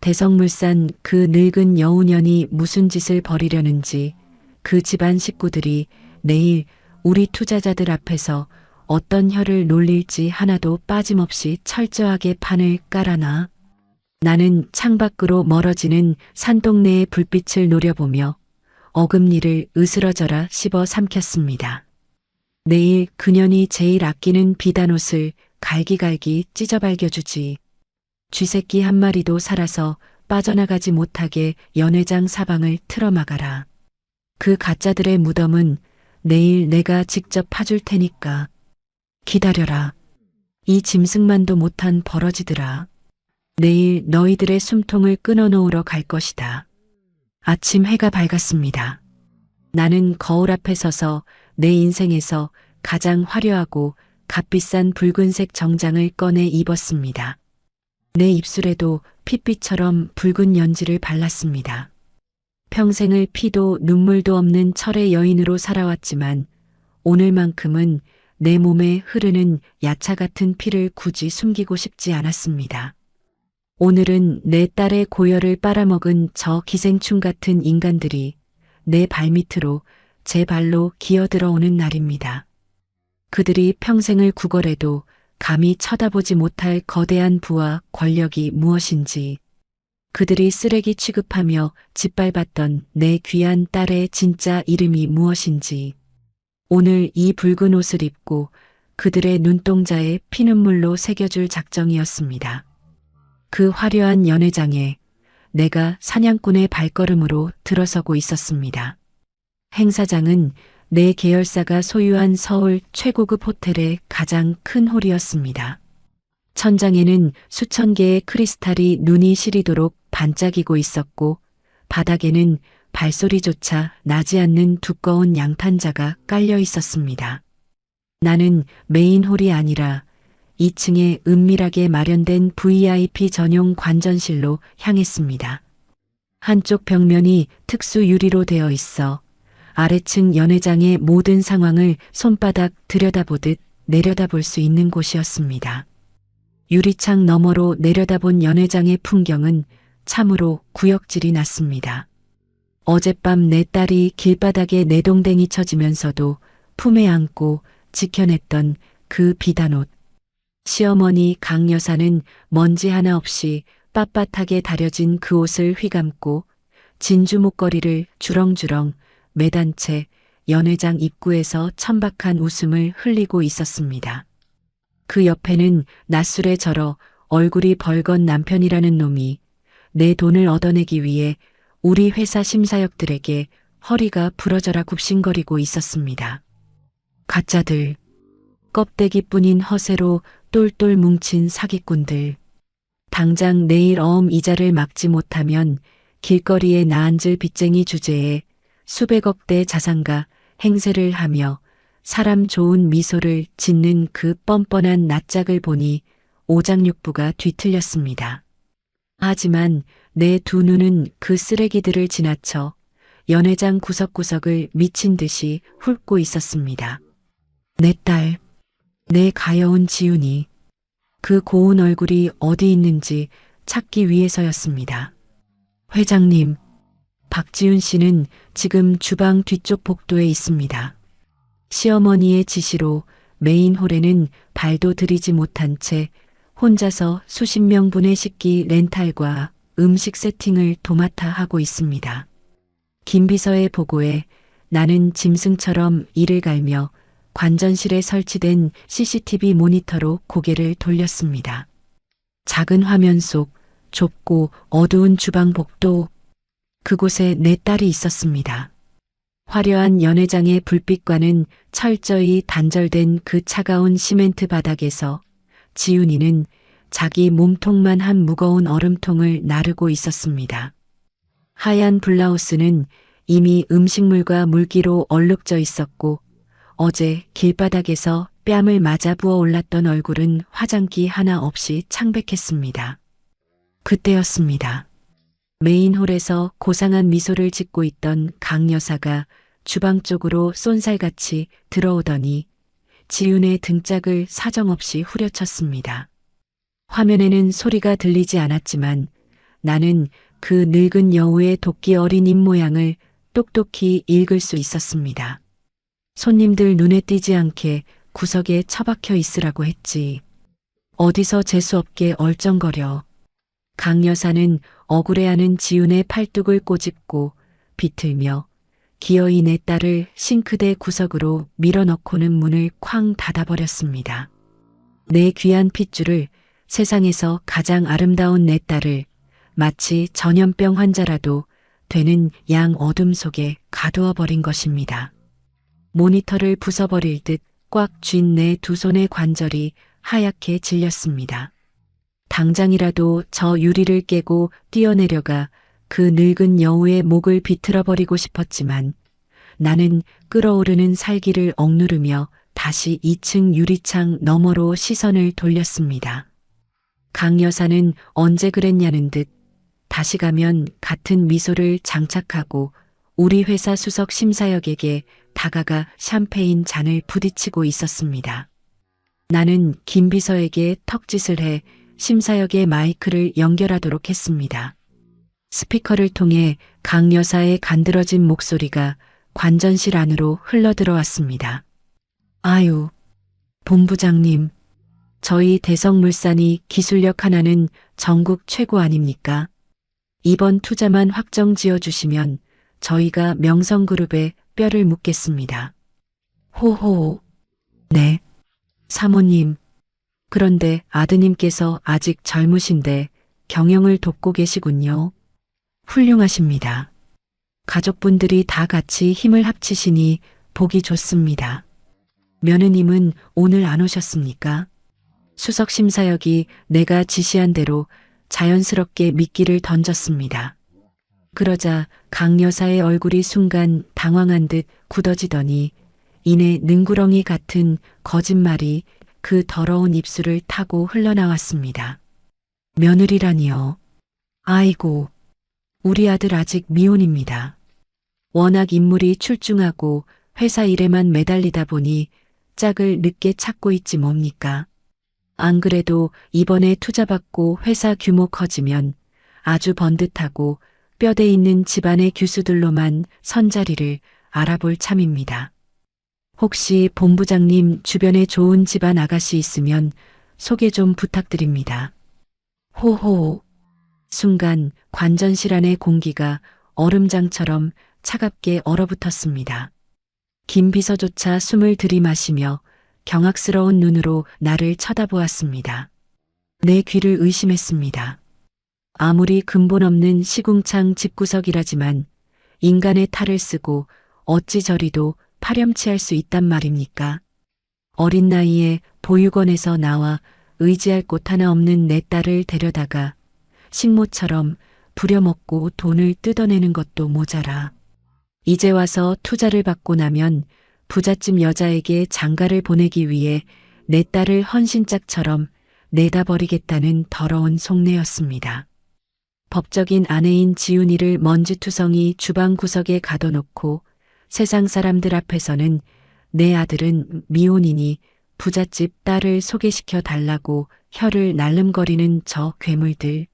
대성물산 그 늙은 여우년이 무슨 짓을 벌이려는지 그 집안 식구들이 내일 우리 투자자들 앞에서 어떤 혀를 놀릴지 하나도 빠짐없이 철저하게 판을 깔아놔. 나는 창밖으로 멀어지는 산동네의 불빛을 노려보며 어금니를 으스러져라 씹어 삼켰습니다. 내일 그년이 제일 아끼는 비단옷을 갈기갈기 찢어 발겨주지. 쥐새끼 한 마리도 살아서 빠져나가지 못하게 연회장 사방을 틀어막아라. 그 가짜들의 무덤은 내일 내가 직접 파줄 테니까. 기다려라. 이 짐승만도 못한 버러지들아. 내일 너희들의 숨통을 끊어놓으러 갈 것이다. 아침 해가 밝았습니다. 나는 거울 앞에 서서 내 인생에서 가장 화려하고 값비싼 붉은색 정장을 꺼내 입었습니다. 내 입술에도 핏빛처럼 붉은 연지를 발랐습니다. 평생을 피도 눈물도 없는 철의 여인으로 살아왔지만 오늘만큼은 내 몸에 흐르는 야차 같은 피를 굳이 숨기고 싶지 않았습니다. 오늘은 내 딸의 고열을 빨아먹은 저 기생충 같은 인간들이 내 발밑으로 제 발로 기어들어오는 날입니다. 그들이 평생을 구걸해도 감히 쳐다보지 못할 거대한 부와 권력이 무엇인지, 그들이 쓰레기 취급하며 짓밟았던 내 귀한 딸의 진짜 이름이 무엇인지, 오늘 이 붉은 옷을 입고 그들의 눈동자에 피눈물로 새겨줄 작정이었습니다. 그 화려한 연회장에 내가 사냥꾼의 발걸음으로 들어서고 있었습니다. 행사장은 내 계열사가 소유한 서울 최고급 호텔의 가장 큰 홀이었습니다. 천장에는 수천 개의 크리스탈이 눈이 시리도록 반짝이고 있었고 바닥에는 발소리조차 나지 않는 두꺼운 양탄자가 깔려 있었습니다. 나는 메인 홀이 아니라 2층에 은밀하게 마련된 VIP 전용 관전실로 향했습니다. 한쪽 벽면이 특수 유리로 되어 있어 아래층 연회장의 모든 상황을 손바닥 들여다보듯 내려다볼 수 있는 곳이었습니다. 유리창 너머로 내려다본 연회장의 풍경은 참으로 구역질이 났습니다. 어젯밤 내 딸이 길바닥에 내동댕이 쳐지면서도 품에 안고 지켜냈던 그 비단옷. 시어머니 강 여사는 먼지 하나 없이 빳빳하게 다려진 그 옷을 휘감고 진주 목걸이를 주렁주렁 매단 채 연회장 입구에서 천박한 웃음을 흘리고 있었습니다. 그 옆에는 낮술에 절어 얼굴이 벌건 남편이라는 놈이 내 돈을 얻어내기 위해 우리 회사 심사역들에게 허리가 부러져라 굽신거리고 있었습니다. 가짜들, 껍데기뿐인 허세로 똘똘 뭉친 사기꾼들. 당장 내일 어음 이자를 막지 못하면 길거리에 나앉을 빚쟁이 주제에 수백억대 자산가 행세를 하며 사람 좋은 미소를 짓는 그 뻔뻔한 낯짝을 보니 오장육부가 뒤틀렸습니다. 하지만 내 두 눈은 그 쓰레기들을 지나쳐 연회장 구석구석을 미친 듯이 훑고 있었습니다. 내 딸, 내 가여운 지훈이, 그 고운 얼굴이 어디 있는지 찾기 위해서였습니다. 회장님, 박지훈 씨는 지금 주방 뒤쪽 복도에 있습니다. 시어머니의 지시로 메인 홀에는 발도 들이지 못한 채 혼자서 수십 명분의 식기 렌탈과 음식 세팅을 도맡아 하고 있습니다. 김 비서의 보고에 나는 짐승처럼 이를 갈며 관전실에 설치된 CCTV 모니터로 고개를 돌렸습니다. 작은 화면 속 좁고 어두운 주방 복도, 그곳에 내 딸이 있었습니다. 화려한 연회장의 불빛과는 철저히 단절된 그 차가운 시멘트 바닥에서 지훈이는 자기 몸통만 한 무거운 얼음통을 나르고 있었습니다. 하얀 블라우스는 이미 음식물과 물기로 얼룩져 있었고 어제 길바닥에서 뺨을 맞아 부어 올랐던 얼굴은 화장기 하나 없이 창백했습니다. 그때였습니다. 메인홀에서 고상한 미소를 짓고 있던 강 여사가 주방 쪽으로 쏜살같이 들어오더니 지윤의 등짝을 사정없이 후려쳤습니다. 화면에는 소리가 들리지 않았지만 나는 그 늙은 여우의 도끼 어린 입모양을 똑똑히 읽을 수 있었습니다. 손님들 눈에 띄지 않게 구석에 처박혀 있으라고 했지. 어디서 재수없게 얼쩡거려. 강 여사는 억울해하는 지윤의 팔뚝을 꼬집고 비틀며 기어이 내 딸을 싱크대 구석으로 밀어넣고는 문을 쾅 닫아버렸습니다. 내 귀한 핏줄을, 세상에서 가장 아름다운 내 딸을 마치 전염병 환자라도 되는 양 어둠 속에 가두어 버린 것입니다. 모니터를 부숴버릴 듯 꽉 쥔 내 두 손의 관절이 하얗게 질렸습니다. 당장이라도 저 유리를 깨고 뛰어내려가 그 늙은 여우의 목을 비틀어버리고 싶었지만 나는 끓어오르는 살기를 억누르며 다시 2층 유리창 너머로 시선을 돌렸습니다. 강 여사는 언제 그랬냐는 듯 다시 가면 같은 미소를 장착하고 우리 회사 수석 심사역에게 다가가 샴페인 잔을 부딪히고 있었습니다. 나는 김 비서에게 턱짓을 해 심사역의 마이크를 연결하도록 했습니다. 스피커를 통해 강 여사의 간드러진 목소리가 관전실 안으로 흘러들어왔습니다. 아유, 본부장님, 저희 대성물산이 기술력 하나는 전국 최고 아닙니까? 이번 투자만 확정 지어주시면 저희가 명성그룹에 뼈를 묻겠습니다. 호호. 네. 사모님. 그런데 아드님께서 아직 젊으신데 경영을 돕고 계시군요. 훌륭하십니다. 가족분들이 다 같이 힘을 합치시니 보기 좋습니다. 며느님은 오늘 안 오셨습니까? 수석심사역이 내가 지시한 대로 자연스럽게 미끼를 던졌습니다. 그러자 강 여사의 얼굴이 순간 당황한 듯 굳어지더니 이내 능구렁이 같은 거짓말이 그 더러운 입술을 타고 흘러나왔습니다. 며느리라니요. 아이고, 우리 아들 아직 미혼입니다. 워낙 인물이 출중하고 회사 일에만 매달리다 보니 짝을 늦게 찾고 있지 뭡니까? 안 그래도 이번에 투자받고 회사 규모 커지면 아주 번듯하고 뼈대 있는 집안의 규수들로만 선자리를 알아볼 참입니다. 혹시 본부장님 주변에 좋은 집안 아가씨 있으면 소개 좀 부탁드립니다. 호호. 순간 관전실 안의 공기가 얼음장처럼 차갑게 얼어붙었습니다. 김 비서조차 숨을 들이마시며 경악스러운 눈으로 나를 쳐다보았습니다. 내 귀를 의심했습니다. 아무리 근본 없는 시궁창 집구석이라지만 인간의 탈을 쓰고 어찌 저리도 파렴치할 수 있단 말입니까? 어린 나이에 보육원에서 나와 의지할 곳 하나 없는 내 딸을 데려다가 식모처럼 부려먹고 돈을 뜯어내는 것도 모자라. 이제 와서 투자를 받고 나면 부잣집 여자에게 장가를 보내기 위해 내 딸을 헌신짝처럼 내다 버리겠다는 더러운 속내였습니다. 법적인 아내인 지훈이를 먼지투성이 주방 구석에 가둬놓고 세상 사람들 앞에서는 내 아들은 미혼이니 부잣집 딸을 소개시켜 달라고 혀를 날름거리는 저 괴물들.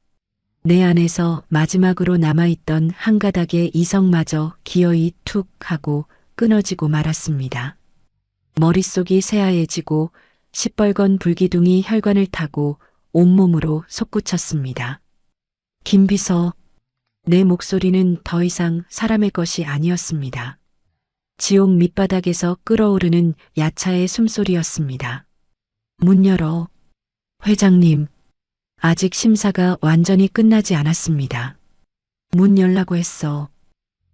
내 안에서 마지막으로 남아있던 한 가닥의 이성마저 기어이 툭 하고 끊어지고 말았습니다. 머릿속이 새하얘지고 시뻘건 불기둥이 혈관을 타고 온몸으로 솟구쳤습니다. 김비서, 내 목소리는 더 이상 사람의 것이 아니었습니다. 지옥 밑바닥에서 끓어오르는 야차의 숨소리였습니다. 문 열어. 회장님, 아직 심사가 완전히 끝나지 않았습니다. 문 열라고 했어.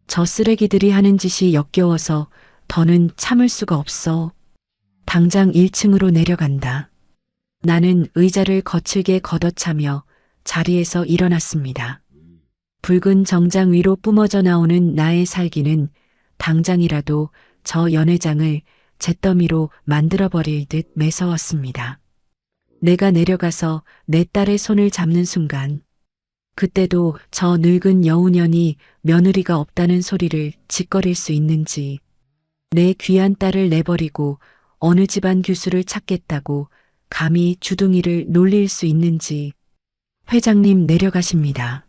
저 쓰레기들이 하는 짓이 역겨워서 더는 참을 수가 없어. 당장 1층으로 내려간다. 나는 의자를 거칠게 걷어차며 자리에서 일어났습니다. 붉은 정장 위로 뿜어져 나오는 나의 살기는 당장이라도 저 연회장을 잿더미로 만들어버릴 듯 매서웠습니다. 내가 내려가서 내 딸의 손을 잡는 순간 그때도 저 늙은 여우년이 며느리가 없다는 소리를 짓거릴 수 있는지 내 귀한 딸을 내버리고 어느 집안 교수를 찾겠다고 감히 주둥이를 놀릴 수 있는지. 회장님 내려가십니다.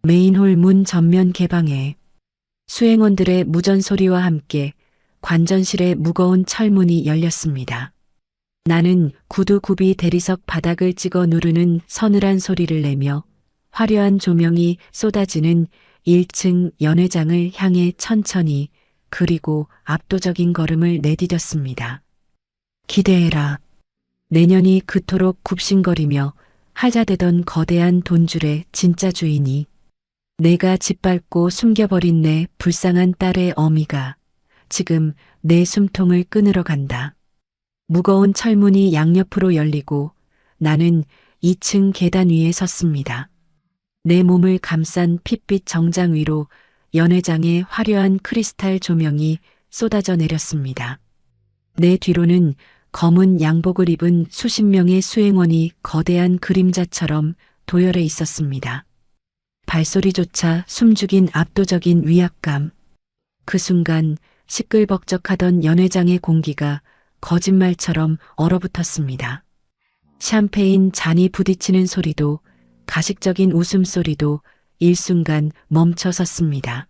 메인홀 문 전면 개방해 수행원들의 무전소리와 함께 관전실의 무거운 철문이 열렸습니다. 나는 구두굽이 대리석 바닥을 찍어 누르는 서늘한 소리를 내며 화려한 조명이 쏟아지는 1층 연회장을 향해 천천히 그리고 압도적인 걸음을 내디뎠습니다. 기대해라. 내년이 그토록 굽신거리며 하자되던 거대한 돈줄의 진짜 주인이 내가 짓밟고 숨겨버린 내 불쌍한 딸의 어미가 지금 내 숨통을 끊으러 간다. 무거운 철문이 양옆으로 열리고 나는 2층 계단 위에 섰습니다. 내 몸을 감싼 핏빛 정장 위로 연회장의 화려한 크리스탈 조명이 쏟아져 내렸습니다. 내 뒤로는 검은 양복을 입은 수십 명의 수행원이 거대한 그림자처럼 도열해 있었습니다. 발소리조차 숨죽인 압도적인 위압감. 그 순간 시끌벅적하던 연회장의 공기가 거짓말처럼 얼어붙었습니다. 샴페인 잔이 부딪히는 소리도 가식적인 웃음소리도 일순간 멈춰섰습니다.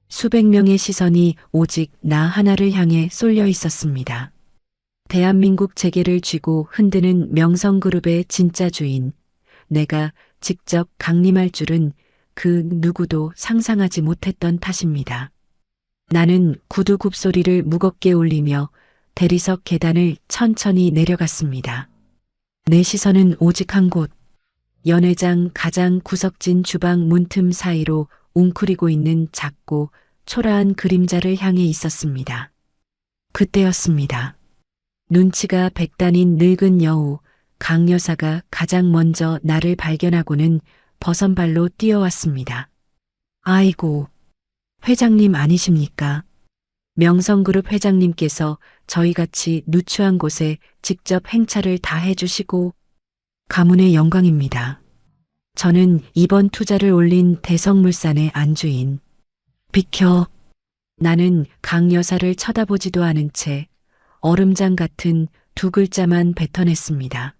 수백 명의 시선이 오직 나 하나를 향해 쏠려 있었습니다. 대한민국 재계를 쥐고 흔드는 명성그룹의 진짜 주인, 내가 직접 강림할 줄은 그 누구도 상상하지 못했던 탓입니다. 나는 구두굽 소리를 무겁게 울리며 대리석 계단을 천천히 내려갔습니다. 내 시선은 오직 한 곳, 연회장 가장 구석진 주방 문틈 사이로 웅크리고 있는 작고 초라한 그림자를 향해 있었습니다. 그때였습니다. 눈치가 백단인 늙은 여우 강 여사가 가장 먼저 나를 발견하고는 버선발로 뛰어왔습니다. 아이고, 회장님 아니십니까? 명성그룹 회장님께서 저희같이 누추한 곳에 직접 행차를 다 해주시고 가문의 영광입니다. 저는 이번 투자를 올린 대성물산의 안주인. 비켜. 나는 강 여사를 쳐다보지도 않은 채 얼음장 같은 두 글자만 뱉어냈습니다.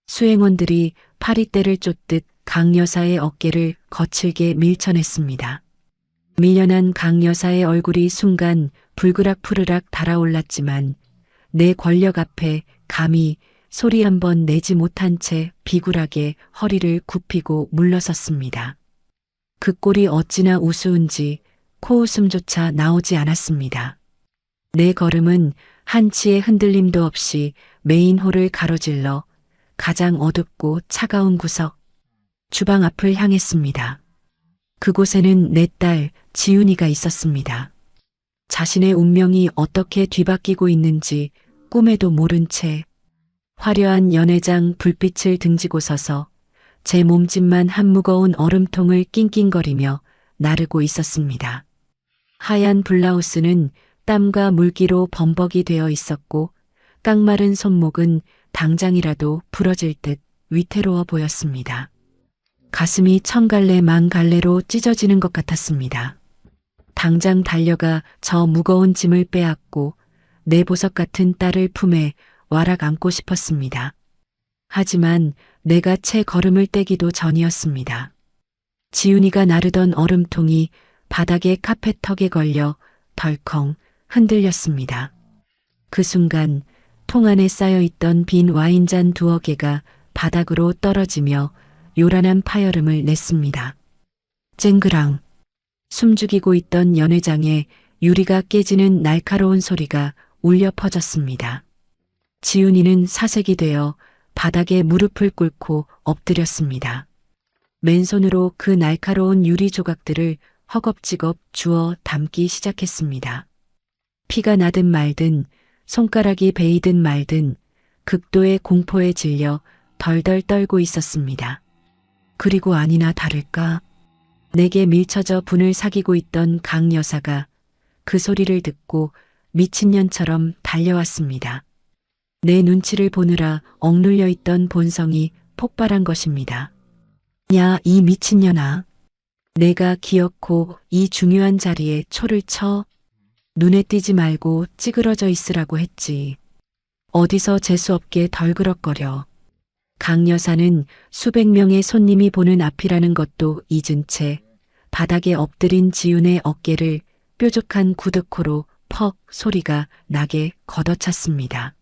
수행원들이 파리떼를 쫓듯 강 여사의 어깨를 거칠게 밀쳐냈습니다. 밀려난 강 여사의 얼굴이 순간 불그락푸르락 달아올랐지만 내 권력 앞에 감히 소리 한 번 내지 못한 채 비굴하게 허리를 굽히고 물러섰습니다. 그 꼴이 어찌나 우스운지 코웃음조차 나오지 않았습니다. 내 걸음은 한치의 흔들림도 없이 메인홀을 가로질러 가장 어둡고 차가운 구석, 주방 앞을 향했습니다. 그곳에는 내 딸 지훈이가 있었습니다. 자신의 운명이 어떻게 뒤바뀌고 있는지 꿈에도 모른 채 화려한 연회장 불빛을 등지고 서서 제 몸집만 한 무거운 얼음통을 낑낑거리며 나르고 있었습니다. 하얀 블라우스는 땀과 물기로 범벅이 되어 있었고 깡마른 손목은 당장이라도 부러질 듯 위태로워 보였습니다. 가슴이 천갈래 만갈래로 찢어지는 것 같았습니다. 당장 달려가 저 무거운 짐을 빼앗고 내 보석 같은 딸을 품에 와락 안고 싶었습니다. 하지만 내가 채 걸음을 떼기도 전이었습니다. 지훈이가 나르던 얼음통이 바닥의 카페턱에 걸려 덜컹 흔들렸습니다. 그 순간 통 안에 쌓여있던 빈 와인잔 두어 개가 바닥으로 떨어지며 요란한 파열음을 냈습니다. 쨍그랑 숨죽이고 있던 연회장에 유리가 깨지는 날카로운 소리가 울려 퍼졌습니다. 지훈이는 사색이 되어 바닥에 무릎을 꿇고 엎드렸습니다. 맨손으로 그 날카로운 유리 조각들을 허겁지겁 주워 담기 시작했습니다. 피가 나든 말든 손가락이 베이든 말든 극도의 공포에 질려 덜덜 떨고 있었습니다. 그리고 아니나 다를까 내게 밀쳐져 분을 사귀고 있던 강 여사가 그 소리를 듣고 미친년처럼 달려왔습니다. 내 눈치를 보느라 억눌려 있던 본성이 폭발한 것입니다. 야, 이 미친년아. 내가 기어코 이 중요한 자리에 초를 쳐. 눈에 띄지 말고 찌그러져 있으라고 했지. 어디서 재수없게 덜그럭거려. 강 여사는 수백 명의 손님이 보는 앞이라는 것도 잊은 채 바닥에 엎드린 지훈의 어깨를 뾰족한 구드코로 퍽 소리가 나게 걷어찼습니다.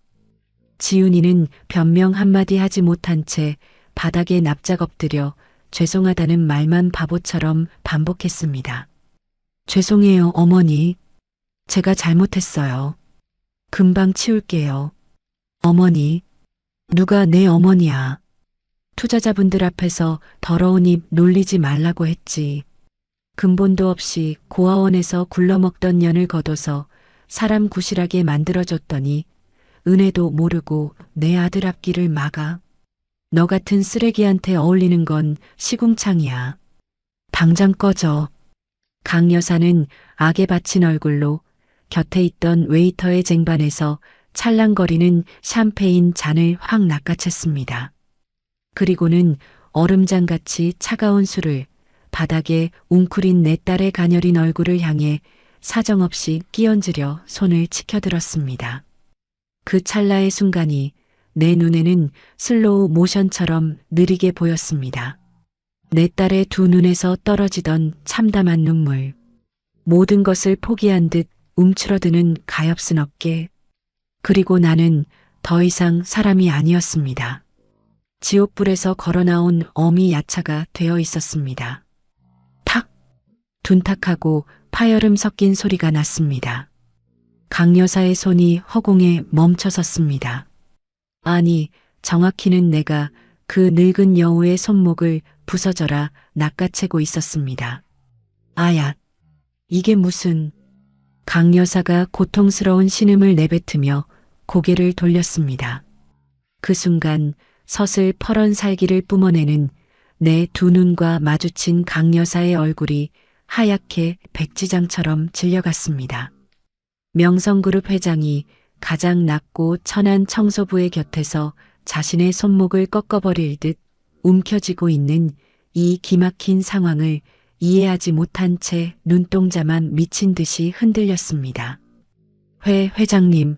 지훈이는 변명 한마디 하지 못한 채 바닥에 납작 엎드려 죄송하다는 말만 바보처럼 반복했습니다. 죄송해요, 어머니. 제가 잘못했어요. 금방 치울게요. 어머니. 누가 내 어머니야. 투자자분들 앞에서 더러운 입 놀리지 말라고 했지. 근본도 없이 고아원에서 굴러먹던 년을 거둬서 사람 구실하게 만들어줬더니 은혜도 모르고 내 아들 앞길을 막아. 너 같은 쓰레기한테 어울리는 건 시궁창이야. 당장 꺼져. 강 여사는 악에 받친 얼굴로 곁에 있던 웨이터의 쟁반에서 찰랑거리는 샴페인 잔을 확 낚아챘습니다. 그리고는 얼음장같이 차가운 술을 바닥에 웅크린 내 딸의 가녀린 얼굴을 향해 사정없이 끼얹으려 손을 치켜들었습니다. 그 찰나의 순간이 내 눈에는 슬로우 모션처럼 느리게 보였습니다. 내 딸의 두 눈에서 떨어지던 참담한 눈물. 모든 것을 포기한 듯 움츠러드는 가엾은 어깨. 그리고 나는 더 이상 사람이 아니었습니다. 지옥불에서 걸어나온 어미 야차가 되어 있었습니다. 탁! 둔탁하고 파열음 섞인 소리가 났습니다. 강 여사의 손이 허공에 멈춰섰습니다. 아니, 정확히는 내가 그 늙은 여우의 손목을 부서져라 낚아채고 있었습니다. 아야, 이게 무슨... 강 여사가 고통스러운 신음을 내뱉으며 고개를 돌렸습니다. 그 순간 서슬 퍼런 살기를 뿜어내는 내 두 눈과 마주친 강 여사의 얼굴이 하얗게 백지장처럼 질려갔습니다. 명성그룹 회장이 가장 낮고 천한 청소부의 곁에서 자신의 손목을 꺾어버릴 듯 움켜쥐고 있는 이 기막힌 상황을 이해하지 못한 채 눈동자만 미친 듯이 흔들렸습니다. 회장님,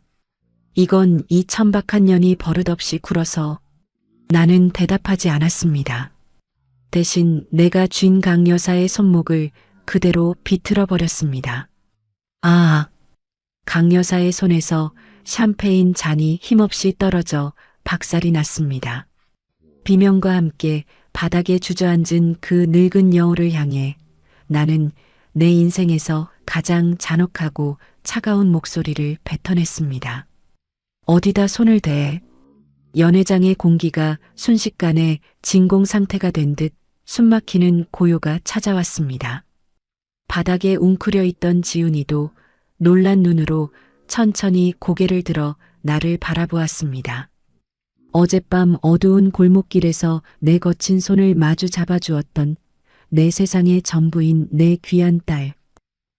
이건 이 천박한 년이 버릇없이 굴어서 나는 대답하지 않았습니다. 대신 내가 쥔 강 여사의 손목을 그대로 비틀어 버렸습니다. 아, 강 여사의 손에서 샴페인 잔이 힘없이 떨어져 박살이 났습니다. 비명과 함께 바닥에 주저앉은 그 늙은 여우를 향해 나는 내 인생에서 가장 잔혹하고 차가운 목소리를 뱉어냈습니다. 어디다 손을 대? 연회장의 공기가 순식간에 진공 상태가 된 듯 숨막히는 고요가 찾아왔습니다. 바닥에 웅크려 있던 지훈이도 놀란 눈으로 천천히 고개를 들어 나를 바라보았습니다. 어젯밤 어두운 골목길에서 내 거친 손을 마주 잡아주었던 내 세상의 전부인 내 귀한 딸.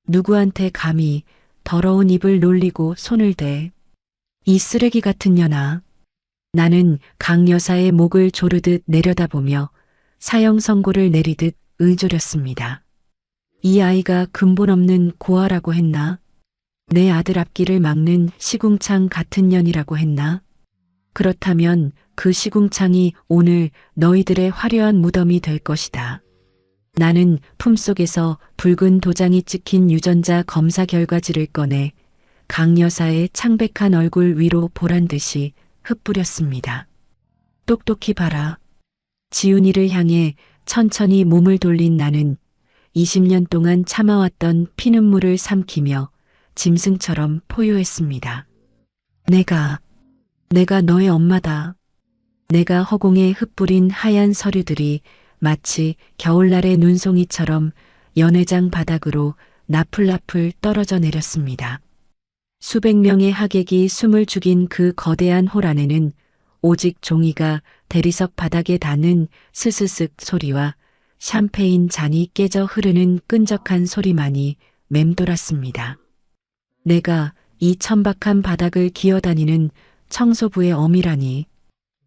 누구한테 감히 더러운 입을 놀리고 손을 대. 이 쓰레기 같은 년아. 나는 강 여사의 목을 조르듯 내려다보며 사형 선고를 내리듯 의조렸습니다. 이 아이가 근본 없는 고아라고 했나? 내 아들 앞길을 막는 시궁창 같은 년이라고 했나? 그렇다면 그 시궁창이 오늘 너희들의 화려한 무덤이 될 것이다. 나는 품속에서 붉은 도장이 찍힌 유전자 검사 결과지를 꺼내 강 여사의 창백한 얼굴 위로 보란 듯이 흩뿌렸습니다. 똑똑히 봐라. 지훈이를 향해 천천히 몸을 돌린 나는 20년 동안 참아왔던 피눈물을 삼키며 짐승처럼 포효했습니다. 내가 너의 엄마다. 내가 허공에 흩뿌린 하얀 서류들이 마치 겨울날의 눈송이처럼 연회장 바닥으로 나풀나풀 떨어져 내렸습니다. 수백 명의 하객이 숨을 죽인 그 거대한 홀 안에는 오직 종이가 대리석 바닥에 닿는 스스슥 소리와 샴페인 잔이 깨져 흐르는 끈적한 소리만이 맴돌았습니다. 내가 이 천박한 바닥을 기어다니는 청소부의 어미라니.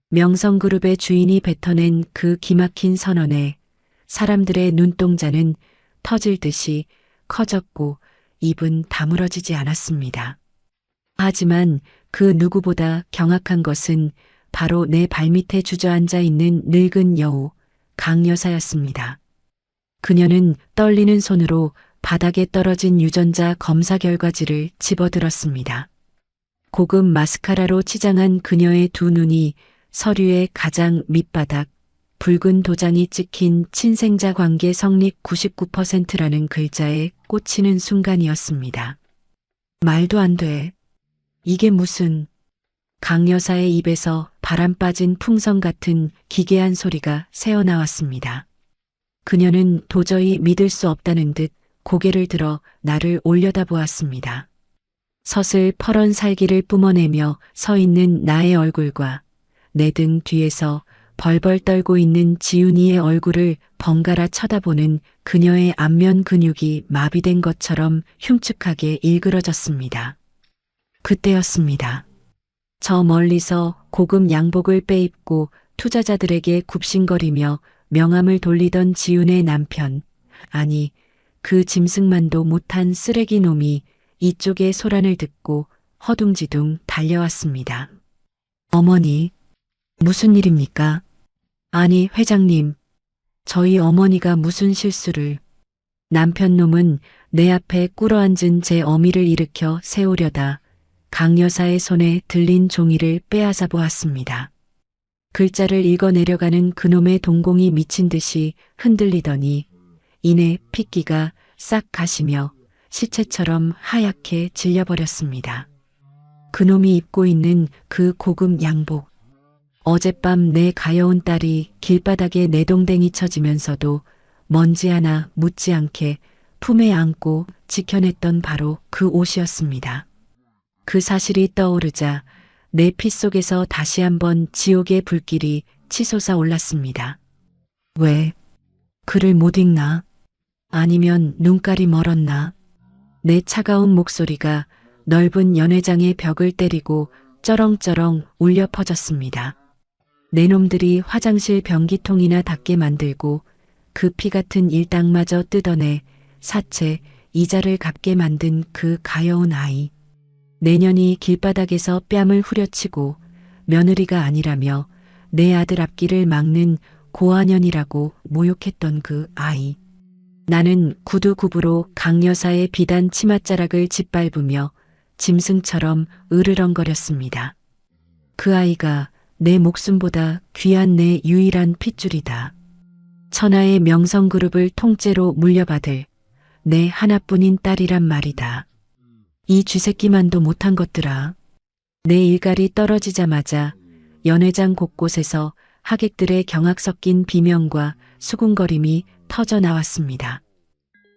명성그룹의 주인이 뱉어낸 그 기막힌 선언에 사람들의 눈동자는 터질 듯이 커졌고 입은 다물어지지 않았습니다. 하지만 그 누구보다 경악한 것은 바로 내 발밑에 주저앉아 있는 늙은 여우, 강 여사였습니다. 그녀는 떨리는 손으로 바닥에 떨어진 유전자 검사 결과지를 집어들었습니다. 고급 마스카라로 치장한 그녀의 두 눈이 서류의 가장 밑바닥, 붉은 도장이 찍힌 친생자 관계 성립 99%라는 글자에 꽂히는 순간이었습니다. 말도 안 돼. 이게 무슨... 강 여사의 입에서 바람 빠진 풍선 같은 기괴한 소리가 새어나왔습니다. 그녀는 도저히 믿을 수 없다는 듯 고개를 들어 나를 올려다보았습니다. 서슬 퍼런 살기를 뿜어내며 서 있는 나의 얼굴과 내 등 뒤에서 벌벌 떨고 있는 지훈이의 얼굴을 번갈아 쳐다보는 그녀의 안면 근육이 마비된 것처럼 흉측하게 일그러졌습니다. 그때였습니다. 저 멀리서 고급 양복을 빼입고 투자자들에게 굽신거리며 명함을 돌리던 지훈의 남편, 아니 그 짐승만도 못한 쓰레기 놈이 이쪽의 소란을 듣고 허둥지둥 달려왔습니다. 어머니, 무슨 일입니까? 아니 회장님, 저희 어머니가 무슨 실수를... 남편 놈은 내 앞에 꿇어앉은 제 어미를 일으켜 세우려다 강 여사의 손에 들린 종이를 빼앗아 보았습니다. 글자를 읽어내려가는 그놈의 동공이 미친 듯이 흔들리더니 이내 핏기가 싹 가시며 시체처럼 하얗게 질려버렸습니다. 그놈이 입고 있는 그 고급 양복. 어젯밤 내 가여운 딸이 길바닥에 내동댕이 쳐지면서도 먼지 하나 묻지 않게 품에 안고 지켜냈던 바로 그 옷이었습니다. 그 사실이 떠오르자 내 피 속에서 다시 한번 지옥의 불길이 치솟아 올랐습니다. 왜? 글을 못 읽나? 아니면 눈깔이 멀었나? 내 차가운 목소리가 넓은 연회장의 벽을 때리고 쩌렁쩌렁 울려 퍼졌습니다. 내 놈들이 화장실 변기통이나 닿게 만들고 그 피 같은 일당마저 뜯어내 사체, 이자를 갚게 만든 그 가여운 아이. 내년이 길바닥에서 뺨을 후려치고 며느리가 아니라며 내 아들 앞길을 막는 고아년이라고 모욕했던 그 아이. 나는 구두굽으로 강 여사의 비단 치맛자락을 짓밟으며 짐승처럼 으르렁거렸습니다. 그 아이가 내 목숨보다 귀한 내 유일한 핏줄이다. 천하의 명성그룹을 통째로 물려받을 내 하나뿐인 딸이란 말이다. 이 쥐새끼만도 못한 것들아. 내 일갈이 떨어지자마자 연회장 곳곳에서 하객들의 경악 섞인 비명과 수군거림이 터져 나왔습니다.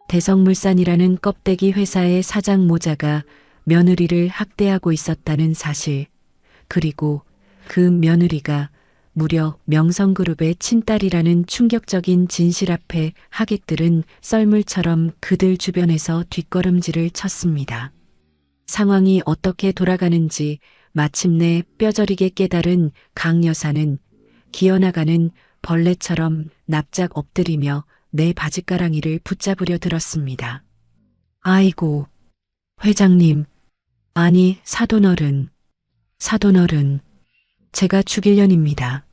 대성물산이라는 껍데기 회사의 사장 모자가 며느리를 학대하고 있었다는 사실, 그리고 그 며느리가 무려 명성그룹의 친딸이라는 충격적인 진실 앞에 하객들은 썰물처럼 그들 주변에서 뒷걸음질을 쳤습니다. 상황이 어떻게 돌아가는지 마침내 뼈저리게 깨달은 강 여사는 기어나가는 벌레처럼 납작 엎드리며 내 바짓가랑이를 붙잡으려 들었습니다. 아이고, 회장님, 아니 사돈어른, 제가 죽일 년입니다.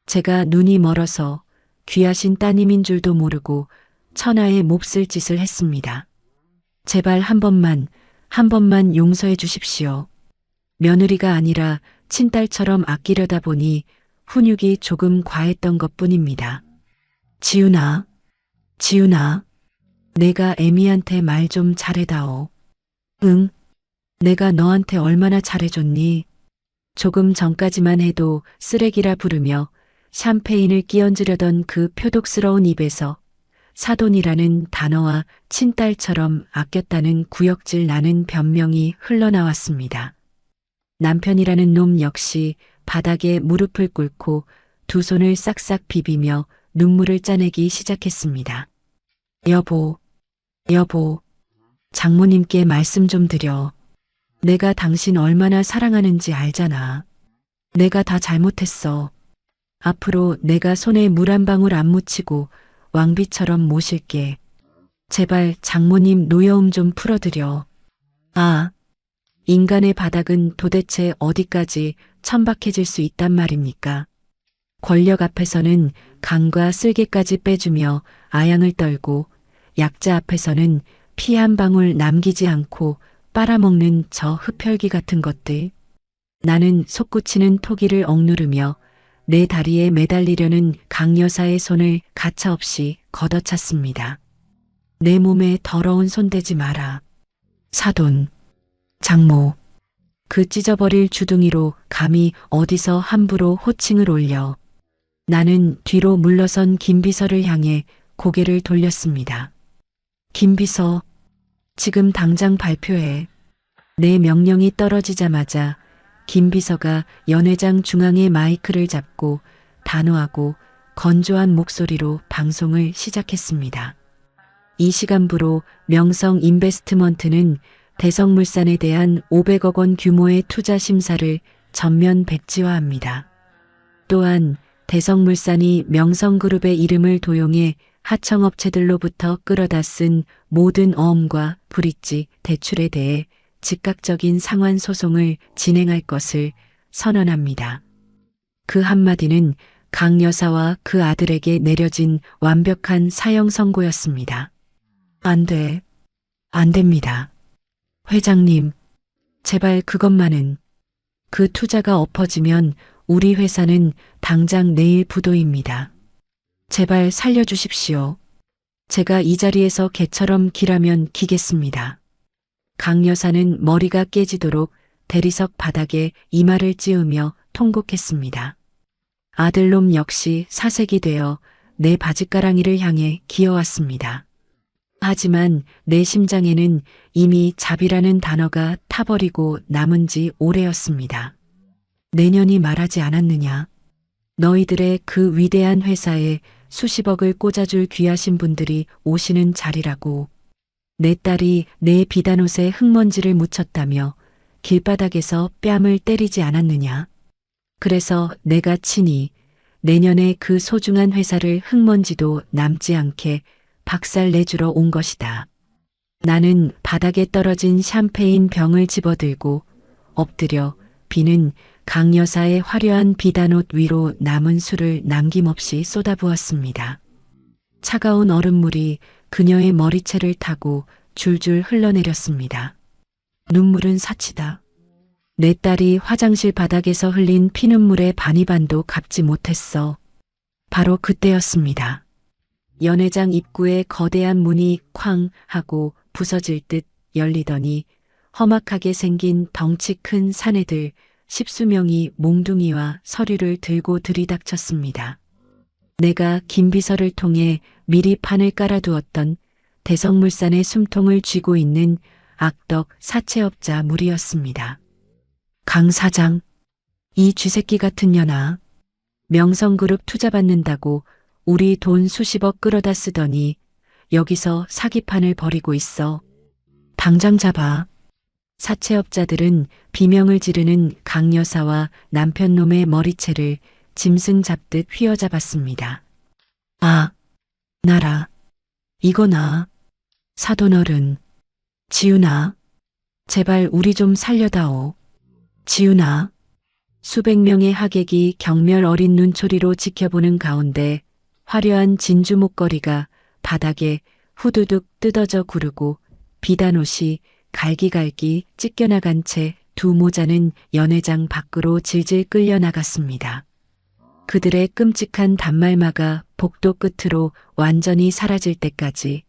제가 눈이 멀어서 귀하신 따님인 줄도 모르고 천하에 몹쓸 짓을 했습니다. 제발 한 번만 용서해 주십시오. 며느리가 아니라 친딸처럼 아끼려다 보니 훈육이 조금 과했던 것뿐입니다. 지훈아, 내가 애미한테 말 좀 잘해다오. 응, 내가 너한테 얼마나 잘해줬니? 조금 전까지만 해도 쓰레기라 부르며 샴페인을 끼얹으려던 그 표독스러운 입에서 사돈이라는 단어와 친딸처럼 아꼈다는 구역질 나는 변명이 흘러나왔습니다. 남편이라는 놈 역시 바닥에 무릎을 꿇고 두 손을 싹싹 비비며 눈물을 짜내기 시작했습니다. 여보, 장모님께 말씀 좀 드려. 내가 당신 얼마나 사랑하는지 알잖아. 내가 다 잘못했어. 앞으로 내가 손에 물 한 방울 안 묻히고 왕비처럼 모실게. 제발 장모님 노여움 좀 풀어드려. 아, 인간의 바닥은 도대체 어디까지 천박해질 수 있단 말입니까? 권력 앞에서는 간과 쓸개까지 빼주며 아양을 떨고 약자 앞에서는 피 한 방울 남기지 않고 빨아먹는 저 흡혈귀 같은 것들. 나는 솟구치는 토기를 억누르며 내 다리에 매달리려는 강여사의 손을 가차없이 걷어찼습니다. 내 몸에 더러운 손 대지 마라. 사돈, 장모. 그 찢어버릴 주둥이로 감히 어디서 함부로 호칭을 올려. 나는 뒤로 물러선 김비서를 향해 고개를 돌렸습니다. 김비서, 지금 당장 발표해. 내 명령이 떨어지자마자 김비서가 연회장 중앙에 마이크를 잡고 단호하고 건조한 목소리로 방송을 시작했습니다. 이 시간부로 명성 인베스트먼트는 대성물산에 대한 500억 원 규모의 투자 심사를 전면 백지화합니다. 또한 대성물산이 명성그룹의 이름을 도용해 하청업체들로부터 끌어다 쓴 모든 어음과 브릿지 대출에 대해 즉각적인 상환 소송을 진행할 것을 선언합니다. 그 한마디는 강 여사와 그 아들에게 내려진 완벽한 사형 선고였습니다. 안 돼. 안 됩니다. 회장님, 제발 그것만은. 그 투자가 엎어지면 우리 회사는 당장 내일 부도입니다. 제발 살려주십시오. 제가 이 자리에서 개처럼 기라면 기겠습니다. 강 여사는 머리가 깨지도록 대리석 바닥에 이마를 찌우며 통곡했습니다. 아들놈 역시 사색이 되어 내 바짓가랑이를 향해 기어왔습니다. 하지만 내 심장에는 이미 잡이라는 단어가 타버리고 남은 지 오래였습니다. 내년이 말하지 않았느냐. 너희들의 그 위대한 회사에 수십억을 꽂아줄 귀하신 분들이 오시는 자리라고. 내 딸이 내 비단옷에 흙먼지를 묻혔다며 길바닥에서 뺨을 때리지 않았느냐. 그래서 내가 친히 내년에 그 소중한 회사를 흙먼지도 남지 않게 박살 내주러 온 것이다. 나는 바닥에 떨어진 샴페인 병을 집어들고 엎드려 비는 강 여사의 화려한 비단옷 위로 남은 술을 남김없이 쏟아부었습니다. 차가운 얼음물이 그녀의 머리채를 타고 줄줄 흘러내렸습니다. 눈물은 사치다. 내 딸이 화장실 바닥에서 흘린 피눈물의 반이반도 갚지 못했어. 바로 그때였습니다. 연회장 입구에 거대한 문이 쾅 하고 부서질 듯 열리더니 험악하게 생긴 덩치 큰 사내들 10수명이 몽둥이와 서류를 들고 들이닥쳤습니다. 내가 김비서를 통해 미리 판을 깔아두었던 대성물산의 숨통을 쥐고 있는 악덕 사채업자 무리였습니다. 강 사장, 이 쥐새끼 같은 년아. 명성그룹 투자받는다고 우리 돈 수십억 끌어다 쓰더니 여기서 사기판을 벌이고 있어. 당장 잡아. 사채업자들은 비명을 지르는 강 여사와 남편놈의 머리채를 짐승 잡듯 휘어잡았습니다. 아, 나라. 이거나. 사돈어른. 지훈아. 제발 우리 좀 살려다오. 지훈아. 수백 명의 하객이 경멸 어린 눈초리로 지켜보는 가운데 화려한 진주 목걸이가 바닥에 후두둑 뜯어져 구르고 비단옷이 갈기갈기 찢겨나간 채 두 모자는 연회장 밖으로 질질 끌려나갔습니다. 그들의 끔찍한 단말마가 복도 끝으로 완전히 사라질 때까지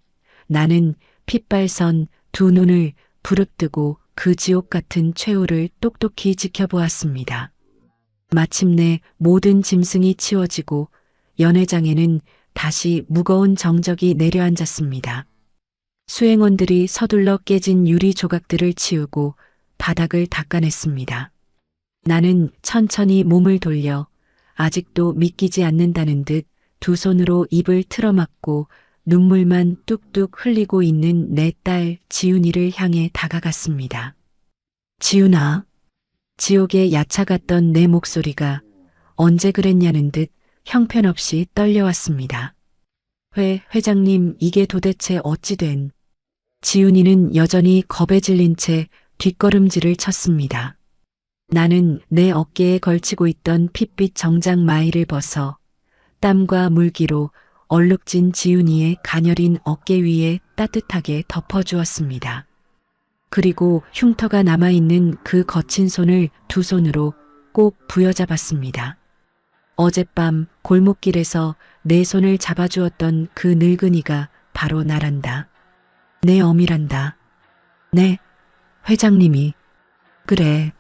나는 핏발선 두 눈을 부릅뜨고 그 지옥 같은 최후를 똑똑히 지켜보았습니다. 마침내 모든 짐승이 치워지고 연회장에는 다시 무거운 정적이 내려앉았습니다. 수행원들이 서둘러 깨진 유리 조각들을 치우고 바닥을 닦아냈습니다. 나는 천천히 몸을 돌려 아직도 믿기지 않는다는 듯 두 손으로 입을 틀어막고 눈물만 뚝뚝 흘리고 있는 내 딸 지훈이를 향해 다가갔습니다. 지훈아. 지옥에 야차갔던 내 목소리가 언제 그랬냐는 듯 형편없이 떨려왔습니다. 회장님, 이게 도대체 어찌 된. 지훈이는 여전히 겁에 질린 채 뒷걸음질을 쳤습니다. 나는 내 어깨에 걸치고 있던 핏빛 정장 마이를 벗어 땀과 물기로 얼룩진 지훈이의 가녀린 어깨 위에 따뜻하게 덮어주었습니다. 그리고 흉터가 남아있는 그 거친 손을 두 손으로 꼭 부여잡았습니다. 어젯밤 골목길에서 내 손을 잡아주었던 그 늙은이가 바로 나란다. 내 어미란다. 네, 회장님이. 그래.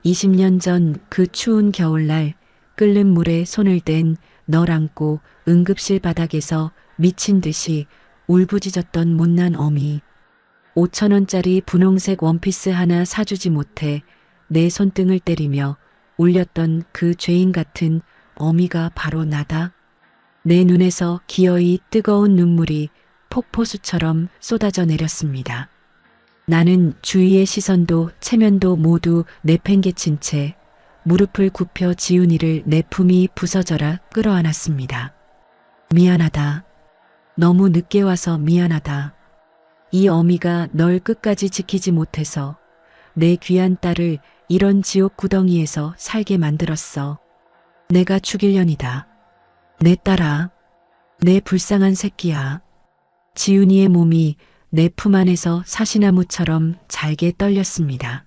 20년 전 그 추운 겨울날 끓는 물에 손을 댄 널 안고 응급실 바닥에서 미친 듯이 울부짖었던 못난 어미. 5,000원짜리 분홍색 원피스 하나 사주지 못해 내 손등을 때리며 울렸던 그 죄인 같은 어미가 바로 나다. 내 눈에서 기어이 뜨거운 눈물이 폭포수처럼 쏟아져 내렸습니다. 나는 주위의 시선도 체면도 모두 내팽개친 채 무릎을 굽혀 지훈이를 내 품이 부서져라 끌어안았습니다. 미안하다. 너무 늦게 와서 미안하다. 이 어미가 널 끝까지 지키지 못해서 내 귀한 딸을 이런 지옥 구덩이에서 살게 만들었어. 내가 죽일년이다. 내 딸아. 내 불쌍한 새끼야. 지훈이의 몸이 내 품 안에서 사시나무처럼 잘게 떨렸습니다.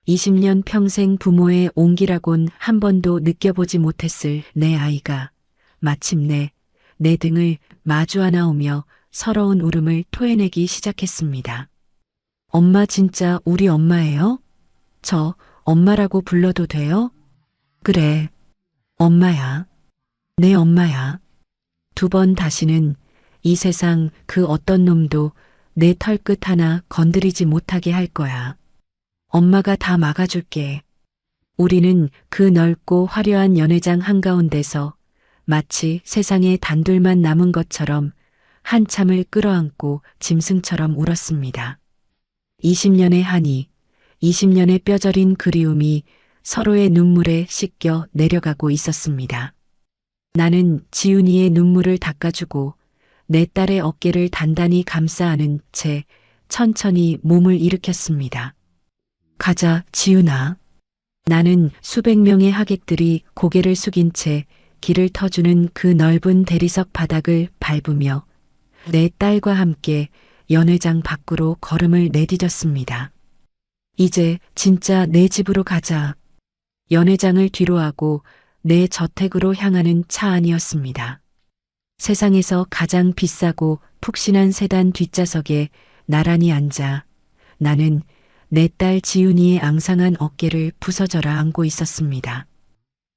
20년 평생 부모의 온기라곤 한 번도 느껴보지 못했을 내 아이가 마침내 내 등을 마주 안아오며 서러운 울음을 토해내기 시작했습니다. 엄마 진짜 우리 엄마예요? 저 엄마라고 불러도 돼요? 그래, 엄마야. 내 엄마야. 두 번 다시는 이 세상 그 어떤 놈도 내 털끝 하나 건드리지 못하게 할 거야. 엄마가 다 막아줄게. 우리는 그 넓고 화려한 연회장 한가운데서 마치 세상에 단둘만 남은 것처럼 한참을 끌어안고 짐승처럼 울었습니다. 20년의 한이, 20년의 뼈저린 그리움이 서로의 눈물에 씻겨 내려가고 있었습니다. 나는 지훈이의 눈물을 닦아주고 내 딸의 어깨를 단단히 감싸 안은 채 천천히 몸을 일으켰습니다. 가자, 지훈아. 나는 수백 명의 하객들이 고개를 숙인 채 길을 터주는 그 넓은 대리석 바닥을 밟으며 내 딸과 함께 연회장 밖으로 걸음을 내디뎠습니다. 이제 진짜 내 집으로 가자. 연회장을 뒤로하고 내 저택으로 향하는 차 안이었습니다. 세상에서 가장 비싸고 푹신한 세단 뒷좌석에 나란히 앉아 나는 내 딸 지훈이의 앙상한 어깨를 부서져라 안고 있었습니다.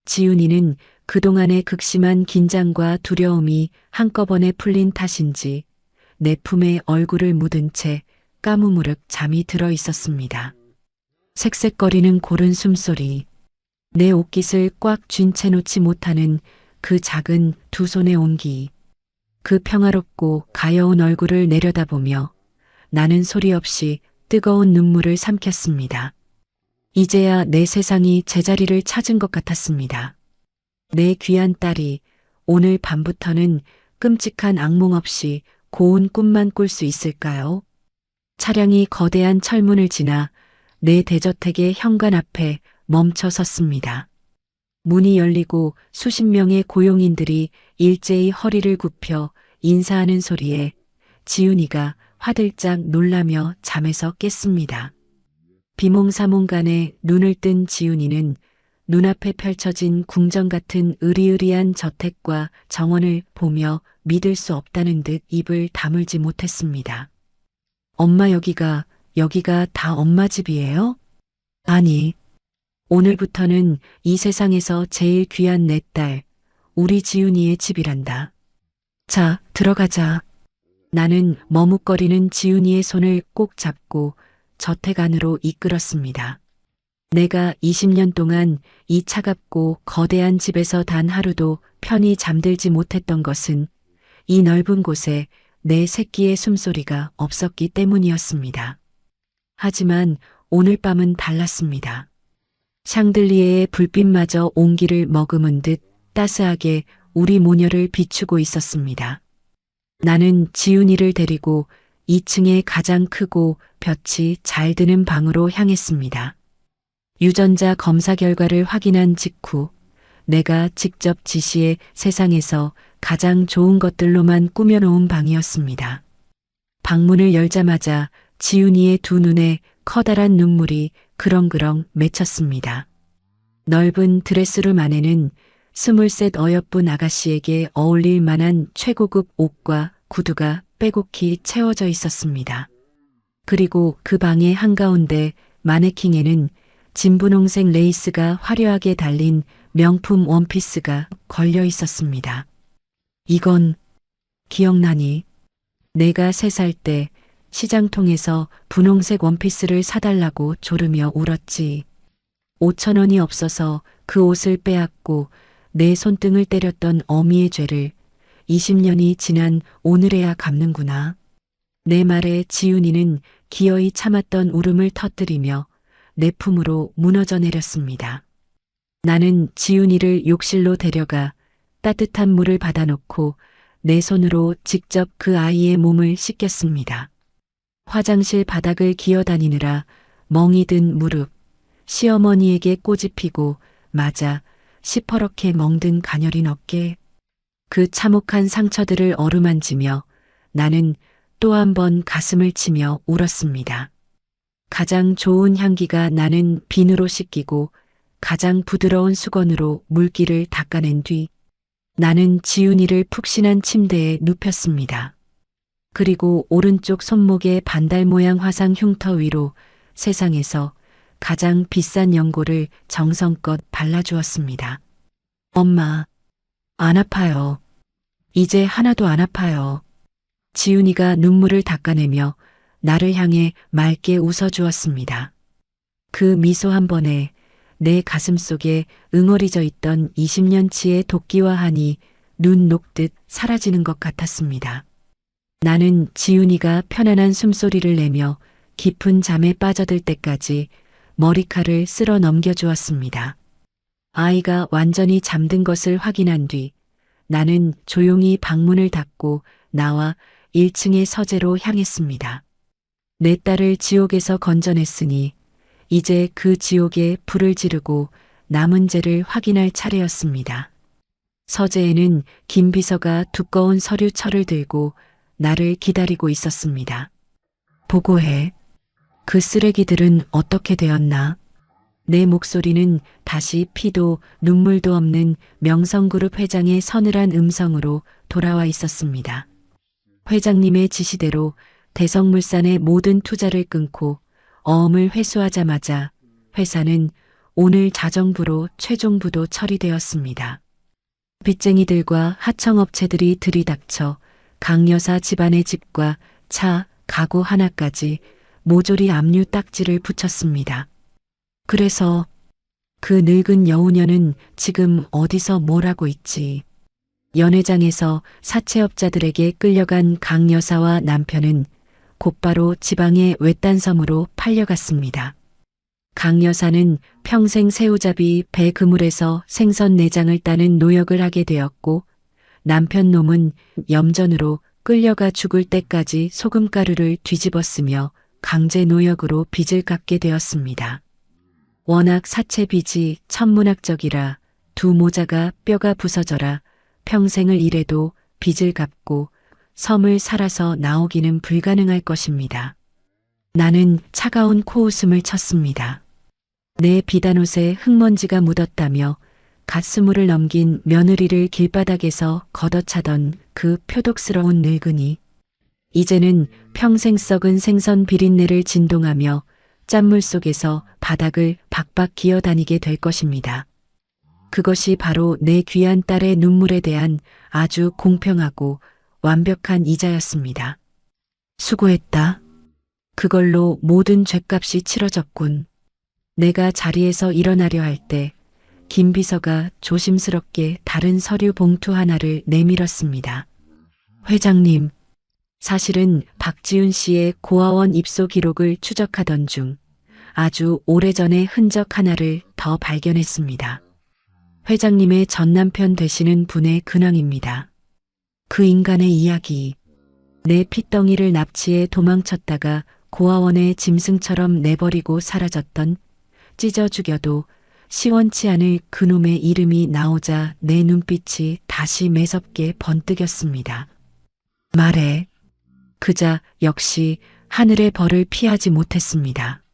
지훈이는 그동안의 극심한 긴장과 두려움이 한꺼번에 풀린 탓인지 내 품에 얼굴을 묻은 채 까무무륵 잠이 들어 있었습니다. 색색거리는 고른 숨소리, 내 옷깃을 꽉 쥔 채 놓지 못하는 그 작은 두 손의 온기, 그 평화롭고 가여운 얼굴을 내려다보며 나는 소리 없이 뜨거운 눈물을 삼켰습니다. 이제야 내 세상이 제자리를 찾은 것 같았습니다. 내 귀한 딸이 오늘 밤부터는 끔찍한 악몽 없이 고운 꿈만 꿀 수 있을까요? 차량이 거대한 철문을 지나 내 대저택의 현관 앞에 멈춰 섰습니다. 문이 열리고 수십 명의 고용인들이 일제히 허리를 굽혀 인사하는 소리에 지훈이가 화들짝 놀라며 잠에서 깼습니다. 비몽사몽간에 눈을 뜬 지훈이는 눈앞에 펼쳐진 궁전 같은 으리으리한 저택과 정원을 보며 믿을 수 없다는 듯 입을 다물지 못했습니다. 엄마, 여기가 다 엄마 집이에요? 아니, 오늘부터는 이 세상에서 제일 귀한 내 딸, 우리 지훈이의 집이란다. 자, 들어가자. 나는 머뭇거리는 지훈이의 손을 꼭 잡고 저택 안으로 이끌었습니다. 내가 20년 동안 이 차갑고 거대한 집에서 단 하루도 편히 잠들지 못했던 것은 이 넓은 곳에 내 새끼의 숨소리가 없었기 때문이었습니다. 하지만 오늘 밤은 달랐습니다. 샹들리에의 불빛마저 온기를 머금은 듯 따스하게 우리 모녀를 비추고 있었습니다. 나는 지훈이를 데리고 2층의 가장 크고 볕이 잘 드는 방으로 향했습니다. 유전자 검사 결과를 확인한 직후 내가 직접 지시해 세상에서 가장 좋은 것들로만 꾸며놓은 방이었습니다. 방문을 열자마자 지훈이의 두 눈에 커다란 눈물이 그렁그렁 맺혔습니다. 넓은 드레스룸 안에는 23 어여쁜 아가씨에게 어울릴 만한 최고급 옷과 구두가 빼곡히 채워져 있었습니다. 그리고 그 방의 한가운데 마네킹에는 진분홍색 레이스가 화려하게 달린 명품 원피스가 걸려 있었습니다. 이건 기억나니? 내가 3살 때 시장통에서 분홍색 원피스를 사달라고 조르며 울었지. 5,000원이 없어서 그 옷을 빼앗고 내 손등을 때렸던 어미의 죄를 20년이 지난 오늘에야 갚는구나. 내 말에 지훈이는 기어이 참았던 울음을 터뜨리며 내 품으로 무너져 내렸습니다. 나는 지훈이를 욕실로 데려가 따뜻한 물을 받아놓고 내 손으로 직접 그 아이의 몸을 씻겼습니다. 화장실 바닥을 기어다니느라 멍이 든 무릎, 시어머니에게 꼬집히고 맞아 시퍼렇게 멍든 가녀린 어깨, 그 참혹한 상처들을 어루만지며 나는 또 한 번 가슴을 치며 울었습니다. 가장 좋은 향기가 나는 비누로 씻기고 가장 부드러운 수건으로 물기를 닦아낸 뒤 나는 지훈이를 푹신한 침대에 눕혔습니다. 그리고 오른쪽 손목의 반달 모양 화상 흉터 위로 세상에서 가장 비싼 연고를 정성껏 발라주었습니다. 엄마, 안 아파요. 이제 하나도 안 아파요. 지훈이가 눈물을 닦아내며 나를 향해 맑게 웃어주었습니다. 그 미소 한 번에 내 가슴 속에 응어리져 있던 20년치의 도끼와 한이 눈 녹듯 사라지는 것 같았습니다. 나는 지훈이가 편안한 숨소리를 내며 깊은 잠에 빠져들 때까지 머리칼을 쓸어 넘겨주었습니다. 아이가 완전히 잠든 것을 확인한 뒤 나는 조용히 방문을 닫고 나와 1층의 서재로 향했습니다. 내 딸을 지옥에서 건져냈으니 이제 그 지옥에 불을 지르고 남은 죄를 확인할 차례였습니다. 서재에는 김 비서가 두꺼운 서류철을 들고 나를 기다리고 있었습니다. 보고해. 그 쓰레기들은 어떻게 되었나? 내 목소리는 다시 피도 눈물도 없는 명성그룹 회장의 서늘한 음성으로 돌아와 있었습니다. 회장님의 지시대로 대성물산의 모든 투자를 끊고 어음을 회수하자마자 회사는 오늘 자정부로 최종 부도 처리되었습니다. 빚쟁이들과 하청업체들이 들이닥쳐 강 여사 집안의 집과 차, 가구 하나까지 모조리 압류 딱지를 붙였습니다. 그래서 그 늙은 여우녀는 지금 어디서 뭘 하고 있지? 연회장에서 사채업자들에게 끌려간 강 여사와 남편은 곧바로 지방의 외딴 섬으로 팔려갔습니다. 강 여사는 평생 새우잡이 배 그물에서 생선 내장을 따는 노역을 하게 되었고 남편 놈은 염전으로 끌려가 죽을 때까지 소금가루를 뒤집었으며 강제 노역으로 빚을 갚게 되었습니다. 워낙 사채 빚이 천문학적이라 두 모자가 뼈가 부서져라 평생을 일해도 빚을 갚고 섬을 살아서 나오기는 불가능할 것입니다. 나는 차가운 코웃음을 쳤습니다. 내 비단옷에 흙먼지가 묻었다며 갓스물을 넘긴 며느리를 길바닥에서 걷어차던 그 표독스러운 늙은이. 이제는 평생 썩은 생선 비린내를 진동하며 짠물 속에서 바닥을 박박 기어다니게 될 것입니다. 그것이 바로 내 귀한 딸의 눈물에 대한 아주 공평하고 완벽한 이자였습니다. 수고했다. 그걸로 모든 죗값이 치러졌군. 내가 자리에서 일어나려 할 때 김 비서가 조심스럽게 다른 서류 봉투 하나를 내밀었습니다. 회장님, 사실은 박지훈 씨의 고아원 입소 기록을 추적하던 중 아주 오래전의 흔적 하나를 더 발견했습니다. 회장님의 전남편 되시는 분의 근황입니다. 그 인간의 이야기, 내 핏덩이를 납치해 도망쳤다가 고아원에 짐승처럼 내버리고 사라졌던, 찢어 죽여도 시원치 않을 그놈의 이름이 나오자 내 눈빛이 다시 매섭게 번뜩였습니다. 말해. 그자 역시 하늘의 벌을 피하지 못했습니다.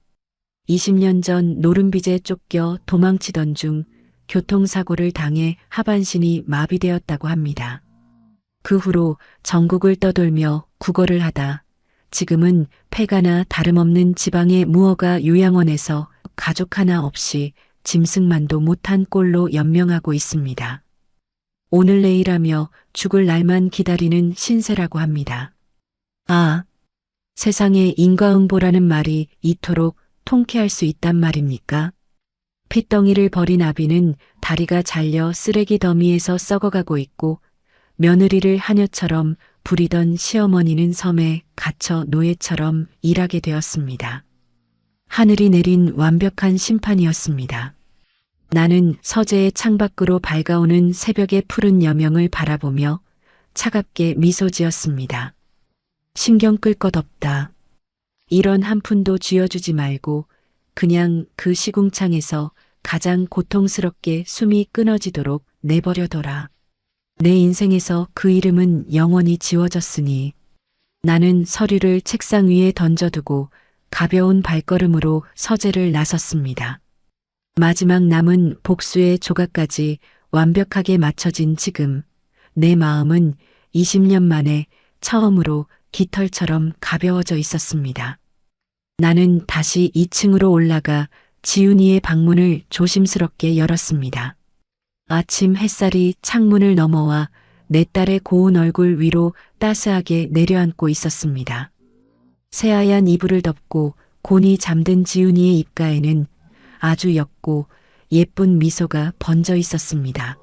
20년 전 노른빚에 쫓겨 도망치던 중 교통사고를 당해 하반신이 마비되었다고 합니다. 그 후로 전국을 떠돌며 구걸을 하다 지금은 폐가나 다름없는 지방의 무허가 요양원에서 가족 하나 없이 짐승만도 못한 꼴로 연명하고 있습니다. 오늘 내일하며 죽을 날만 기다리는 신세라고 합니다. 아, 세상에 인과응보라는 말이 이토록 통쾌할 수 있단 말입니까? 핏덩이를 버린 아비는 다리가 잘려 쓰레기 더미에서 썩어가고 있고 며느리를 하녀처럼 부리던 시어머니는 섬에 갇혀 노예처럼 일하게 되었습니다. 하늘이 내린 완벽한 심판이었습니다. 나는 서재의 창밖으로 밝아오는 새벽의 푸른 여명을 바라보며 차갑게 미소 지었습니다. 신경 끌 것 없다. 이런 한 푼도 쥐어주지 말고 그냥 그 시궁창에서 가장 고통스럽게 숨이 끊어지도록 내버려둬라. 내 인생에서 그 이름은 영원히 지워졌으니. 나는 서류를 책상 위에 던져두고 가벼운 발걸음으로 서재를 나섰습니다. 마지막 남은 복수의 조각까지 완벽하게 맞춰진 지금 내 마음은 20년 만에 처음으로 깃털처럼 가벼워져 있었습니다. 나는 다시 2층으로 올라가 지훈이의 방문을 조심스럽게 열었습니다. 아침 햇살이 창문을 넘어와 내 딸의 고운 얼굴 위로 따스하게 내려앉고 있었습니다. 새하얀 이불을 덮고 곤히 잠든 지훈이의 입가에는 아주 옅고 예쁜 미소가 번져 있었습니다.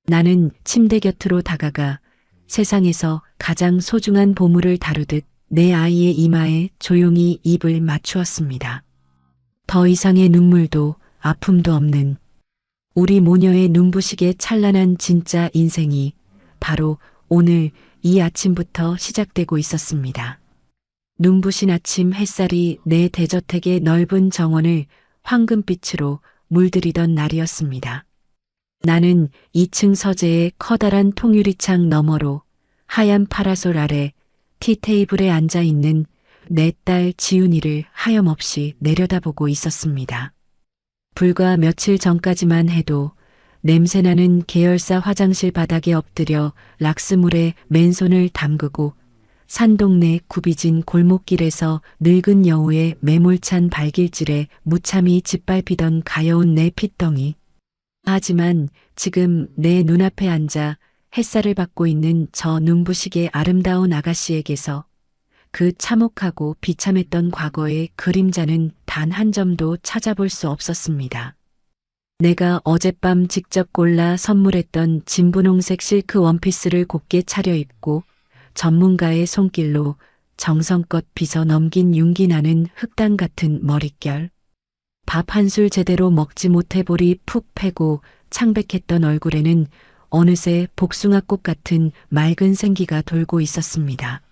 나는 침대 곁으로 다가가 세상에서 가장 소중한 보물을 다루듯 내 아이의 이마에 조용히 입을 맞추었습니다. 더 이상의 눈물도 아픔도 없는 우리 모녀의 눈부시게 찬란한 진짜 인생이 바로 오늘 이 아침부터 시작되고 있었습니다. 눈부신 아침 햇살이 내 대저택의 넓은 정원을 황금빛으로 물들이던 날이었습니다. 나는 2층 서재의 커다란 통유리창 너머로 하얀 파라솔 아래 티테이블에 앉아 있는 내 딸 지훈이를 하염없이 내려다보고 있었습니다. 불과 며칠 전까지만 해도 냄새나는 계열사 화장실 바닥에 엎드려 락스물에 맨손을 담그고 산동네 굽이진 골목길에서 늙은 여우의 매몰찬 발길질에 무참히 짓밟히던 가여운 내 핏덩이. 하지만 지금 내 눈앞에 앉아 햇살을 받고 있는 저 눈부시게 아름다운 아가씨에게서 그 참혹하고 비참했던 과거의 그림자는 단 한 점도 찾아볼 수 없었습니다. 내가 어젯밤 직접 골라 선물했던 진분홍색 실크 원피스를 곱게 차려입고 전문가의 손길로 정성껏 빗어 넘긴 윤기 나는 흑당 같은 머릿결. 밥 한 술 제대로 먹지 못해 볼이 푹 패고 창백했던 얼굴에는 어느새 복숭아꽃 같은 맑은 생기가 돌고 있었습니다.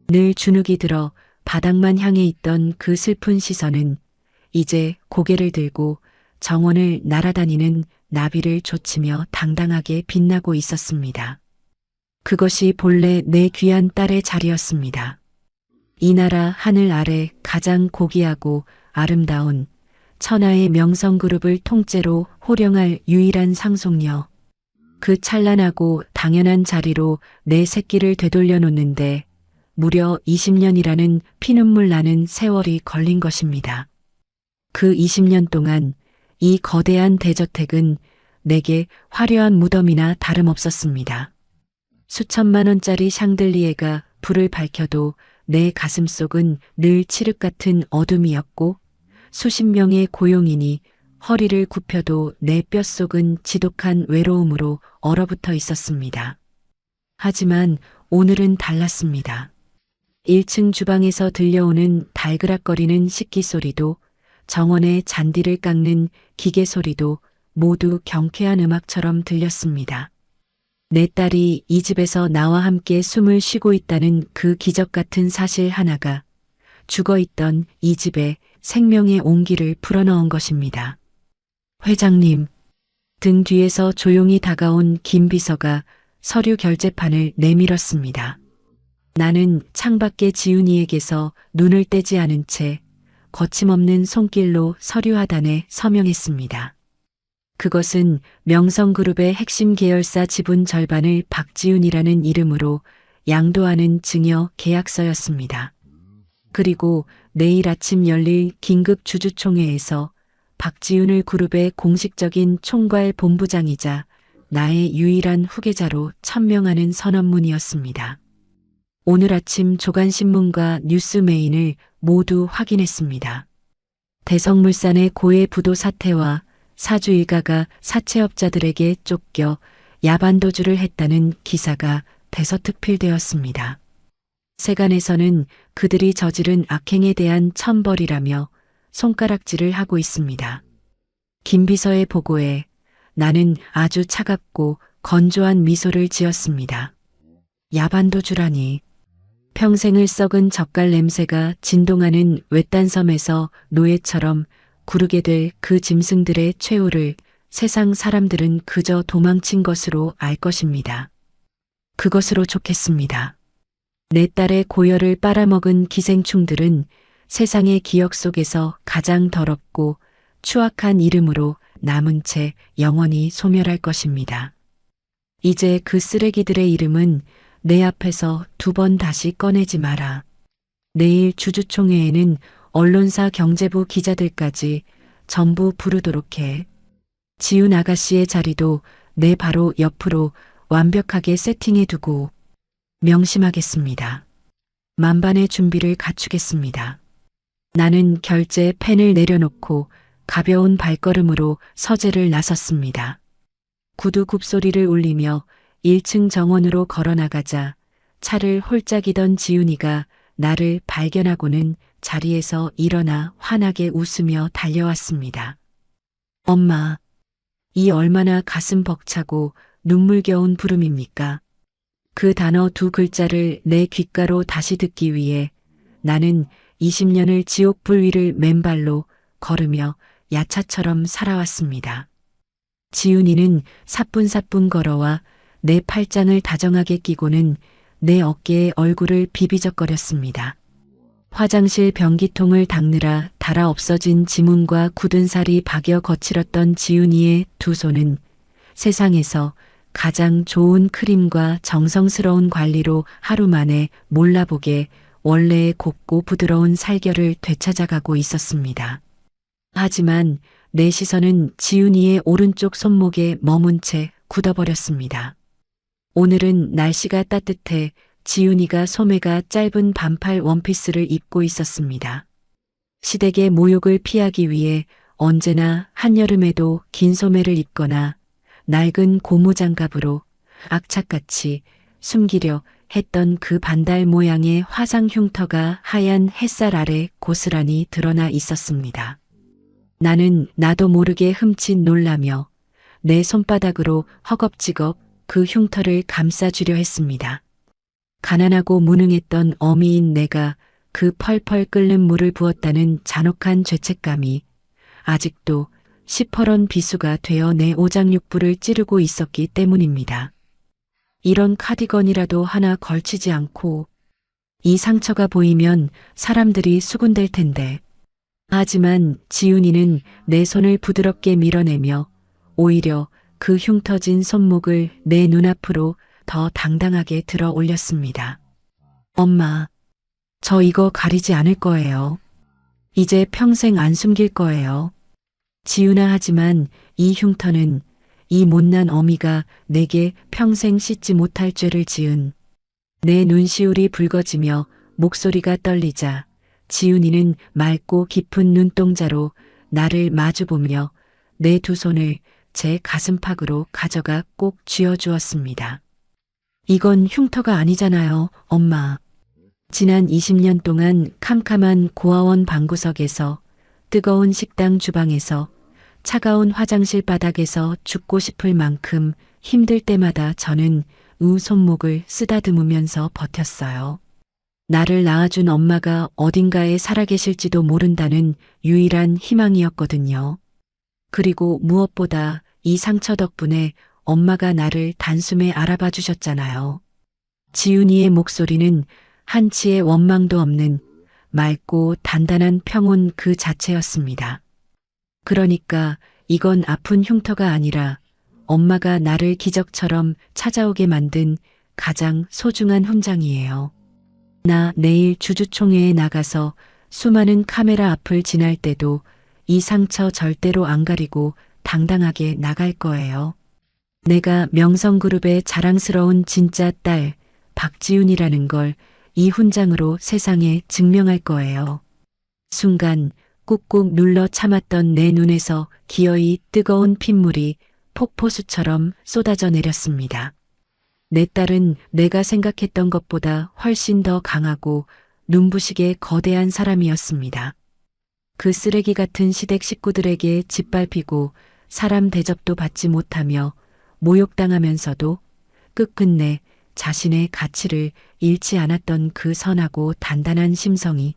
늘 주눅이 들어 바닥만 향해 있던 그 슬픈 시선은 이제 고개를 들고 정원을 날아다니는 나비를 좇으며 당당하게 빛나고 있었습니다. 그것이 본래 내 귀한 딸의 자리였습니다. 이 나라 하늘 아래 가장 고귀하고 아름다운 천하의 명성그룹을 통째로 호령할 유일한 상속녀. 그 찬란하고 당연한 자리로 내 새끼를 되돌려 놓는데 무려 20년이라는 피눈물 나는 세월이 걸린 것입니다. 그 20년 동안 이 거대한 대저택은 내게 화려한 무덤이나 다름없었습니다. 수천만 원짜리 샹들리에가 불을 밝혀도 내 가슴속은 늘 칠흑 같은 어둠이었고 수십 명의 고용인이 허리를 굽혀도 내 뼛속은 지독한 외로움으로 얼어붙어 있었습니다. 하지만 오늘은 달랐습니다. 1층 주방에서 들려오는 달그락거리는 식기 소리도 정원의 잔디를 깎는 기계 소리도 모두 경쾌한 음악처럼 들렸습니다. 내 딸이 이 집에서 나와 함께 숨을 쉬고 있다는 그 기적 같은 사실 하나가 죽어있던 이 집에 생명의 온기를 불어넣은 것입니다. 회장님, 등 뒤에서 조용히 다가온 김 비서가 서류 결제판을 내밀었습니다. 나는 창밖의 지훈이에게서 눈을 떼지 않은 채 거침없는 손길로 서류 하단에 서명했습니다. 그것은 명성그룹의 핵심 계열사 지분 절반을 박지훈이라는 이름으로 양도하는 증여 계약서였습니다. 그리고 내일 아침 열릴 긴급 주주총회에서 박지훈을 그룹의 공식적인 총괄 본부장이자 나의 유일한 후계자로 천명하는 선언문이었습니다. 오늘 아침 조간신문과 뉴스메인을 모두 확인했습니다. 대성물산의 고해 부도 사태와 사주 일가가 사채업자들에게 쫓겨 야반도주를 했다는 기사가 대서특필되었습니다. 세간에서는 그들이 저지른 악행에 대한 천벌이라며 손가락질을 하고 있습니다. 김 비서의 보고에 나는 아주 차갑고 건조한 미소를 지었습니다. 야반도주라니. 평생을 썩은 젓갈 냄새가 진동하는 외딴 섬에서 노예처럼 구르게 될 그 짐승들의 최후를 세상 사람들은 그저 도망친 것으로 알 것입니다. 그것으로 좋겠습니다. 내 딸의 고열을 빨아먹은 기생충들은 세상의 기억 속에서 가장 더럽고 추악한 이름으로 남은 채 영원히 소멸할 것입니다. 이제 그 쓰레기들의 이름은 내 앞에서 2번 다시 꺼내지 마라. 내일 주주총회에는 언론사 경제부 기자들까지 전부 부르도록 해. 지훈 아가씨의 자리도 내 바로 옆으로 완벽하게 세팅해두고 명심하겠습니다. 만반의 준비를 갖추겠습니다. 나는 결제 펜을 내려놓고 가벼운 발걸음으로 서재를 나섰습니다. 구두 굽소리를 울리며 1층 정원으로 걸어나가자 차를 홀짝이던 지훈이가 나를 발견하고는 자리에서 일어나 환하게 웃으며 달려왔습니다. 엄마, 이 얼마나 가슴 벅차고 눈물겨운 부름입니까? 그 단어 2글자를 내 귓가로 다시 듣기 위해 나는 20년을 지옥불 위를 맨발로 걸으며 야차처럼 살아왔습니다. 지훈이는 사뿐사뿐 걸어와 내 팔짱을 다정하게 끼고는 내 어깨에 얼굴을 비비적거렸습니다. 화장실 변기통을 닦느라 달아 없어진 지문과 굳은 살이 박여 거칠었던 지훈이의 2 손은 세상에서 가장 좋은 크림과 정성스러운 관리로 하루 만에 몰라보게 원래의 곱고 부드러운 살결을 되찾아가고 있었습니다. 하지만 내 시선은 지훈이의 오른쪽 손목에 머문 채 굳어버렸습니다. 오늘은 날씨가 따뜻해 지훈이가 소매가 짧은 반팔 원피스를 입고 있었습니다. 시댁의 모욕을 피하기 위해 언제나 한여름에도 긴 소매를 입거나 낡은 고무장갑으로 악착같이 숨기려 했던 그 반달 모양의 화상 흉터가 하얀 햇살 아래 고스란히 드러나 있었습니다. 나는 나도 모르게 흠칫 놀라며 내 손바닥으로 허겁지겁 그 흉터를 감싸주려 했습니다. 가난하고 무능했던 어미인 내가 그 펄펄 끓는 물을 부었다는 잔혹한 죄책감이 아직도 시퍼런 비수가 되어 내 오장육부를 찌르고 있었기 때문입니다. 이런 카디건이라도 하나 걸치지 않고 이 상처가 보이면 사람들이 수군댈 텐데. 하지만 지훈이는 내 손을 부드럽게 밀어내며 오히려 그 흉터진 손목을 내 눈앞으로 더 당당하게 들어 올렸습니다. 엄마, 저 이거 가리지 않을 거예요. 이제 평생 안 숨길 거예요. 지훈아, 하지만 이 흉터는 이 못난 어미가 내게 평생 씻지 못할 죄를 지은. 내 눈시울이 붉어지며 목소리가 떨리자 지훈이는 맑고 깊은 눈동자로 나를 마주보며 내 2 손을 제 가슴팍으로 가져가 꼭 쥐어주었습니다. 이건 흉터가 아니잖아요, 엄마. 지난 20년 동안 캄캄한 고아원 방구석에서, 뜨거운 식당 주방에서, 차가운 화장실 바닥에서 죽고 싶을 만큼 힘들 때마다 저는 손목을 쓰다듬으면서 버텼어요. 나를 낳아준 엄마가 어딘가에 살아계실지도 모른다는 유일한 희망이었거든요. 그리고 무엇보다 이 상처 덕분에 엄마가 나를 단숨에 알아봐 주셨잖아요. 지훈이의 목소리는 한치의 원망도 없는 맑고 단단한 평온 그 자체였습니다. 그러니까 이건 아픈 흉터가 아니라 엄마가 나를 기적처럼 찾아오게 만든 가장 소중한 훈장이에요. 나 내일 주주총회에 나가서 수많은 카메라 앞을 지날 때도 이 상처 절대로 안 가리고 당당하게 나갈 거예요. 내가 명성그룹의 자랑스러운 진짜 딸 박지훈이라는 걸 이 훈장으로 세상에 증명할 거예요. 순간 꾹꾹 눌러 참았던 내 눈에서 기어이 뜨거운 핏물이 폭포수처럼 쏟아져 내렸습니다. 내 딸은 내가 생각했던 것보다 훨씬 더 강하고 눈부시게 거대한 사람이었습니다. 그 쓰레기 같은 시댁 식구들에게 짓밟히고 사람 대접도 받지 못하며 모욕당하면서도 끝끝내 자신의 가치를 잃지 않았던 그 선하고 단단한 심성이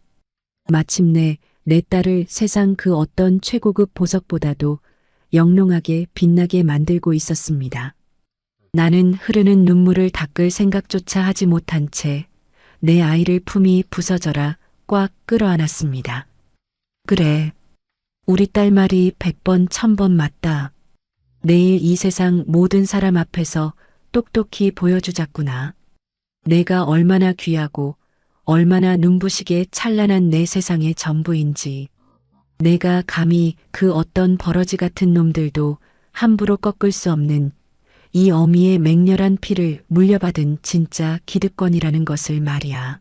마침내 내 딸을 세상 그 어떤 최고급 보석보다도 영롱하게 빛나게 만들고 있었습니다. 나는 흐르는 눈물을 닦을 생각조차 하지 못한 채 내 아이를 품이 부서져라 꽉 끌어안았습니다. 그래, 우리 딸 말이 100번 1000번 맞다. 내일 이 세상 모든 사람 앞에서 똑똑히 보여주자꾸나. 내가 얼마나 귀하고 얼마나 눈부시게 찬란한 내 세상의 전부인지. 내가 감히 그 어떤 버러지 같은 놈들도 함부로 꺾을 수 없는 이 어미의 맹렬한 피를 물려받은 진짜 기득권이라는 것을 말이야.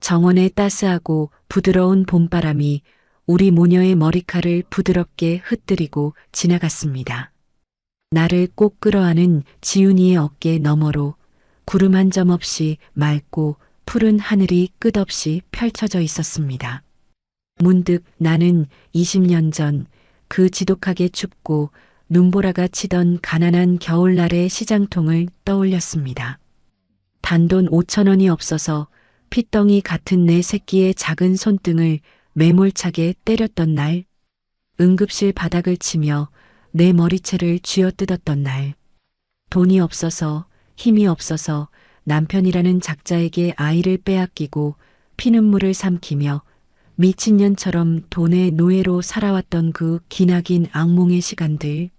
정원의 따스하고 부드러운 봄바람이 우리 모녀의 머리칼을 부드럽게 흩뜨리고 지나갔습니다. 나를 꼭 끌어안은 지훈이의 어깨 너머로 구름 한 점 없이 맑고 푸른 하늘이 끝없이 펼쳐져 있었습니다. 문득 나는 20년 전 그 지독하게 춥고 눈보라가 치던 가난한 겨울날의 시장통을 떠올렸습니다. 단돈 5,000원이 없어서 핏덩이 같은 내 새끼의 작은 손등을 매몰차게 때렸던 날, 응급실 바닥을 치며 내 머리채를 쥐어뜯었던 날, 돈이 없어서 힘이 없어서 남편이라는 작자에게 아이를 빼앗기고 피눈물을 삼키며 미친년처럼 돈의 노예로 살아왔던 그 기나긴 악몽의 시간들.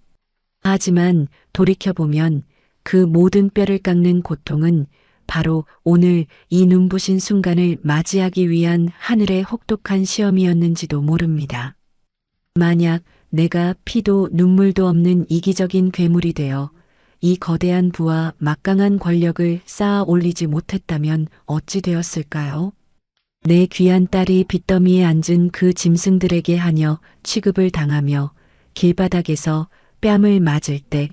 하지만 돌이켜보면 그 모든 뼈를 깎는 고통은 바로 오늘 이 눈부신 순간을 맞이하기 위한 하늘의 혹독한 시험이었는지도 모릅니다. 만약 내가 피도 눈물도 없는 이기적인 괴물이 되어 이 거대한 부와 막강한 권력을 쌓아 올리지 못했다면 어찌 되었을까요? 내 귀한 딸이 빚더미에 앉은 그 짐승들에게 하녀 취급을 당하며 길바닥에서 뺨을 맞을 때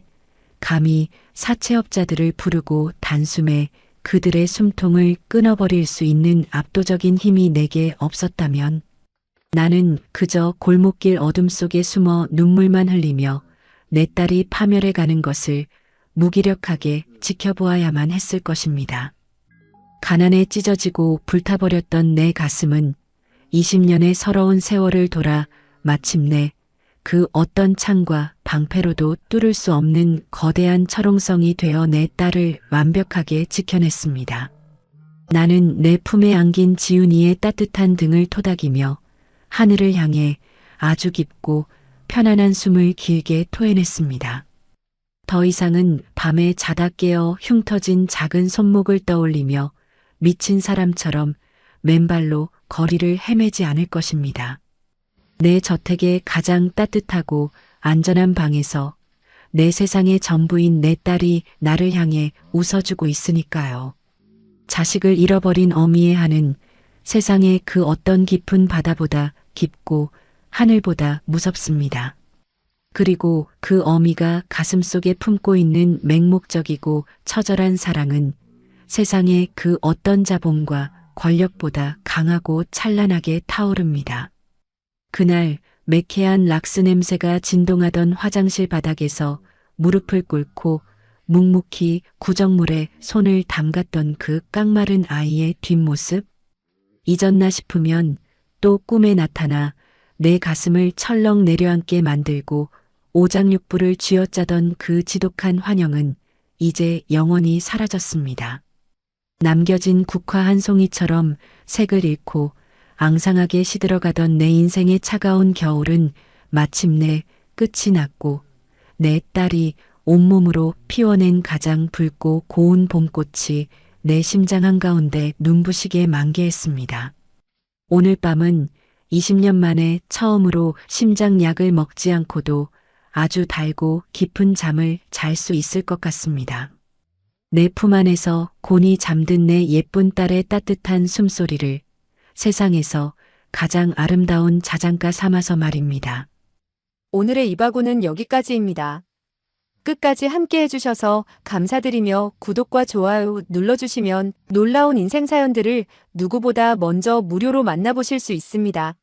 감히 사채업자들을 부르고 단숨에 그들의 숨통을 끊어버릴 수 있는 압도적인 힘이 내게 없었다면 나는 그저 골목길 어둠 속에 숨어 눈물만 흘리며 내 딸이 파멸해 가는 것을 무기력하게 지켜보아야만 했을 것입니다. 가난에 찢어지고 불타버렸던 내 가슴은 20년의 서러운 세월을 돌아 마침내 그 어떤 창과 방패로도 뚫을 수 없는 거대한 철옹성이 되어 내 딸을 완벽하게 지켜냈습니다. 나는 내 품에 안긴 지훈이의 따뜻한 등을 토닥이며 하늘을 향해 아주 깊고 편안한 숨을 길게 토해냈습니다. 더 이상은 밤에 자다 깨어 흉터진 작은 손목을 떠올리며 미친 사람처럼 맨발로 거리를 헤매지 않을 것입니다. 내 저택의 가장 따뜻하고 안전한 방에서 내 세상의 전부인 내 딸이 나를 향해 웃어주고 있으니까요. 자식을 잃어버린 어미의 한은 세상의 그 어떤 깊은 바다보다 깊고 하늘보다 무섭습니다. 그리고 그 어미가 가슴속에 품고 있는 맹목적이고 처절한 사랑은 세상의 그 어떤 자본과 권력보다 강하고 찬란하게 타오릅니다. 그날 매캐한 락스 냄새가 진동하던 화장실 바닥에서 무릎을 꿇고 묵묵히 구정물에 손을 담갔던 그 깡마른 아이의 뒷모습? 잊었나 싶으면 또 꿈에 나타나 내 가슴을 철렁 내려앉게 만들고 오장육부를 쥐어짜던 그 지독한 환영은 이제 영원히 사라졌습니다. 남겨진 국화 한 송이처럼 색을 잃고 앙상하게 시들어가던 내 인생의 차가운 겨울은 마침내 끝이 났고 내 딸이 온몸으로 피워낸 가장 붉고 고운 봄꽃이 내 심장 한가운데 눈부시게 만개했습니다. 오늘 밤은 20년 만에 처음으로 심장약을 먹지 않고도 아주 달고 깊은 잠을 잘 수 있을 것 같습니다. 내 품 안에서 곤히 잠든 내 예쁜 딸의 따뜻한 숨소리를 세상에서 가장 아름다운 자장가 삼아서 말입니다. 오늘의 이바고는 여기까지입니다. 끝까지 함께 해주셔서 감사드리며 구독과 좋아요 눌러주시면 놀라운 인생 사연들을 누구보다 먼저 무료로 만나보실 수 있습니다.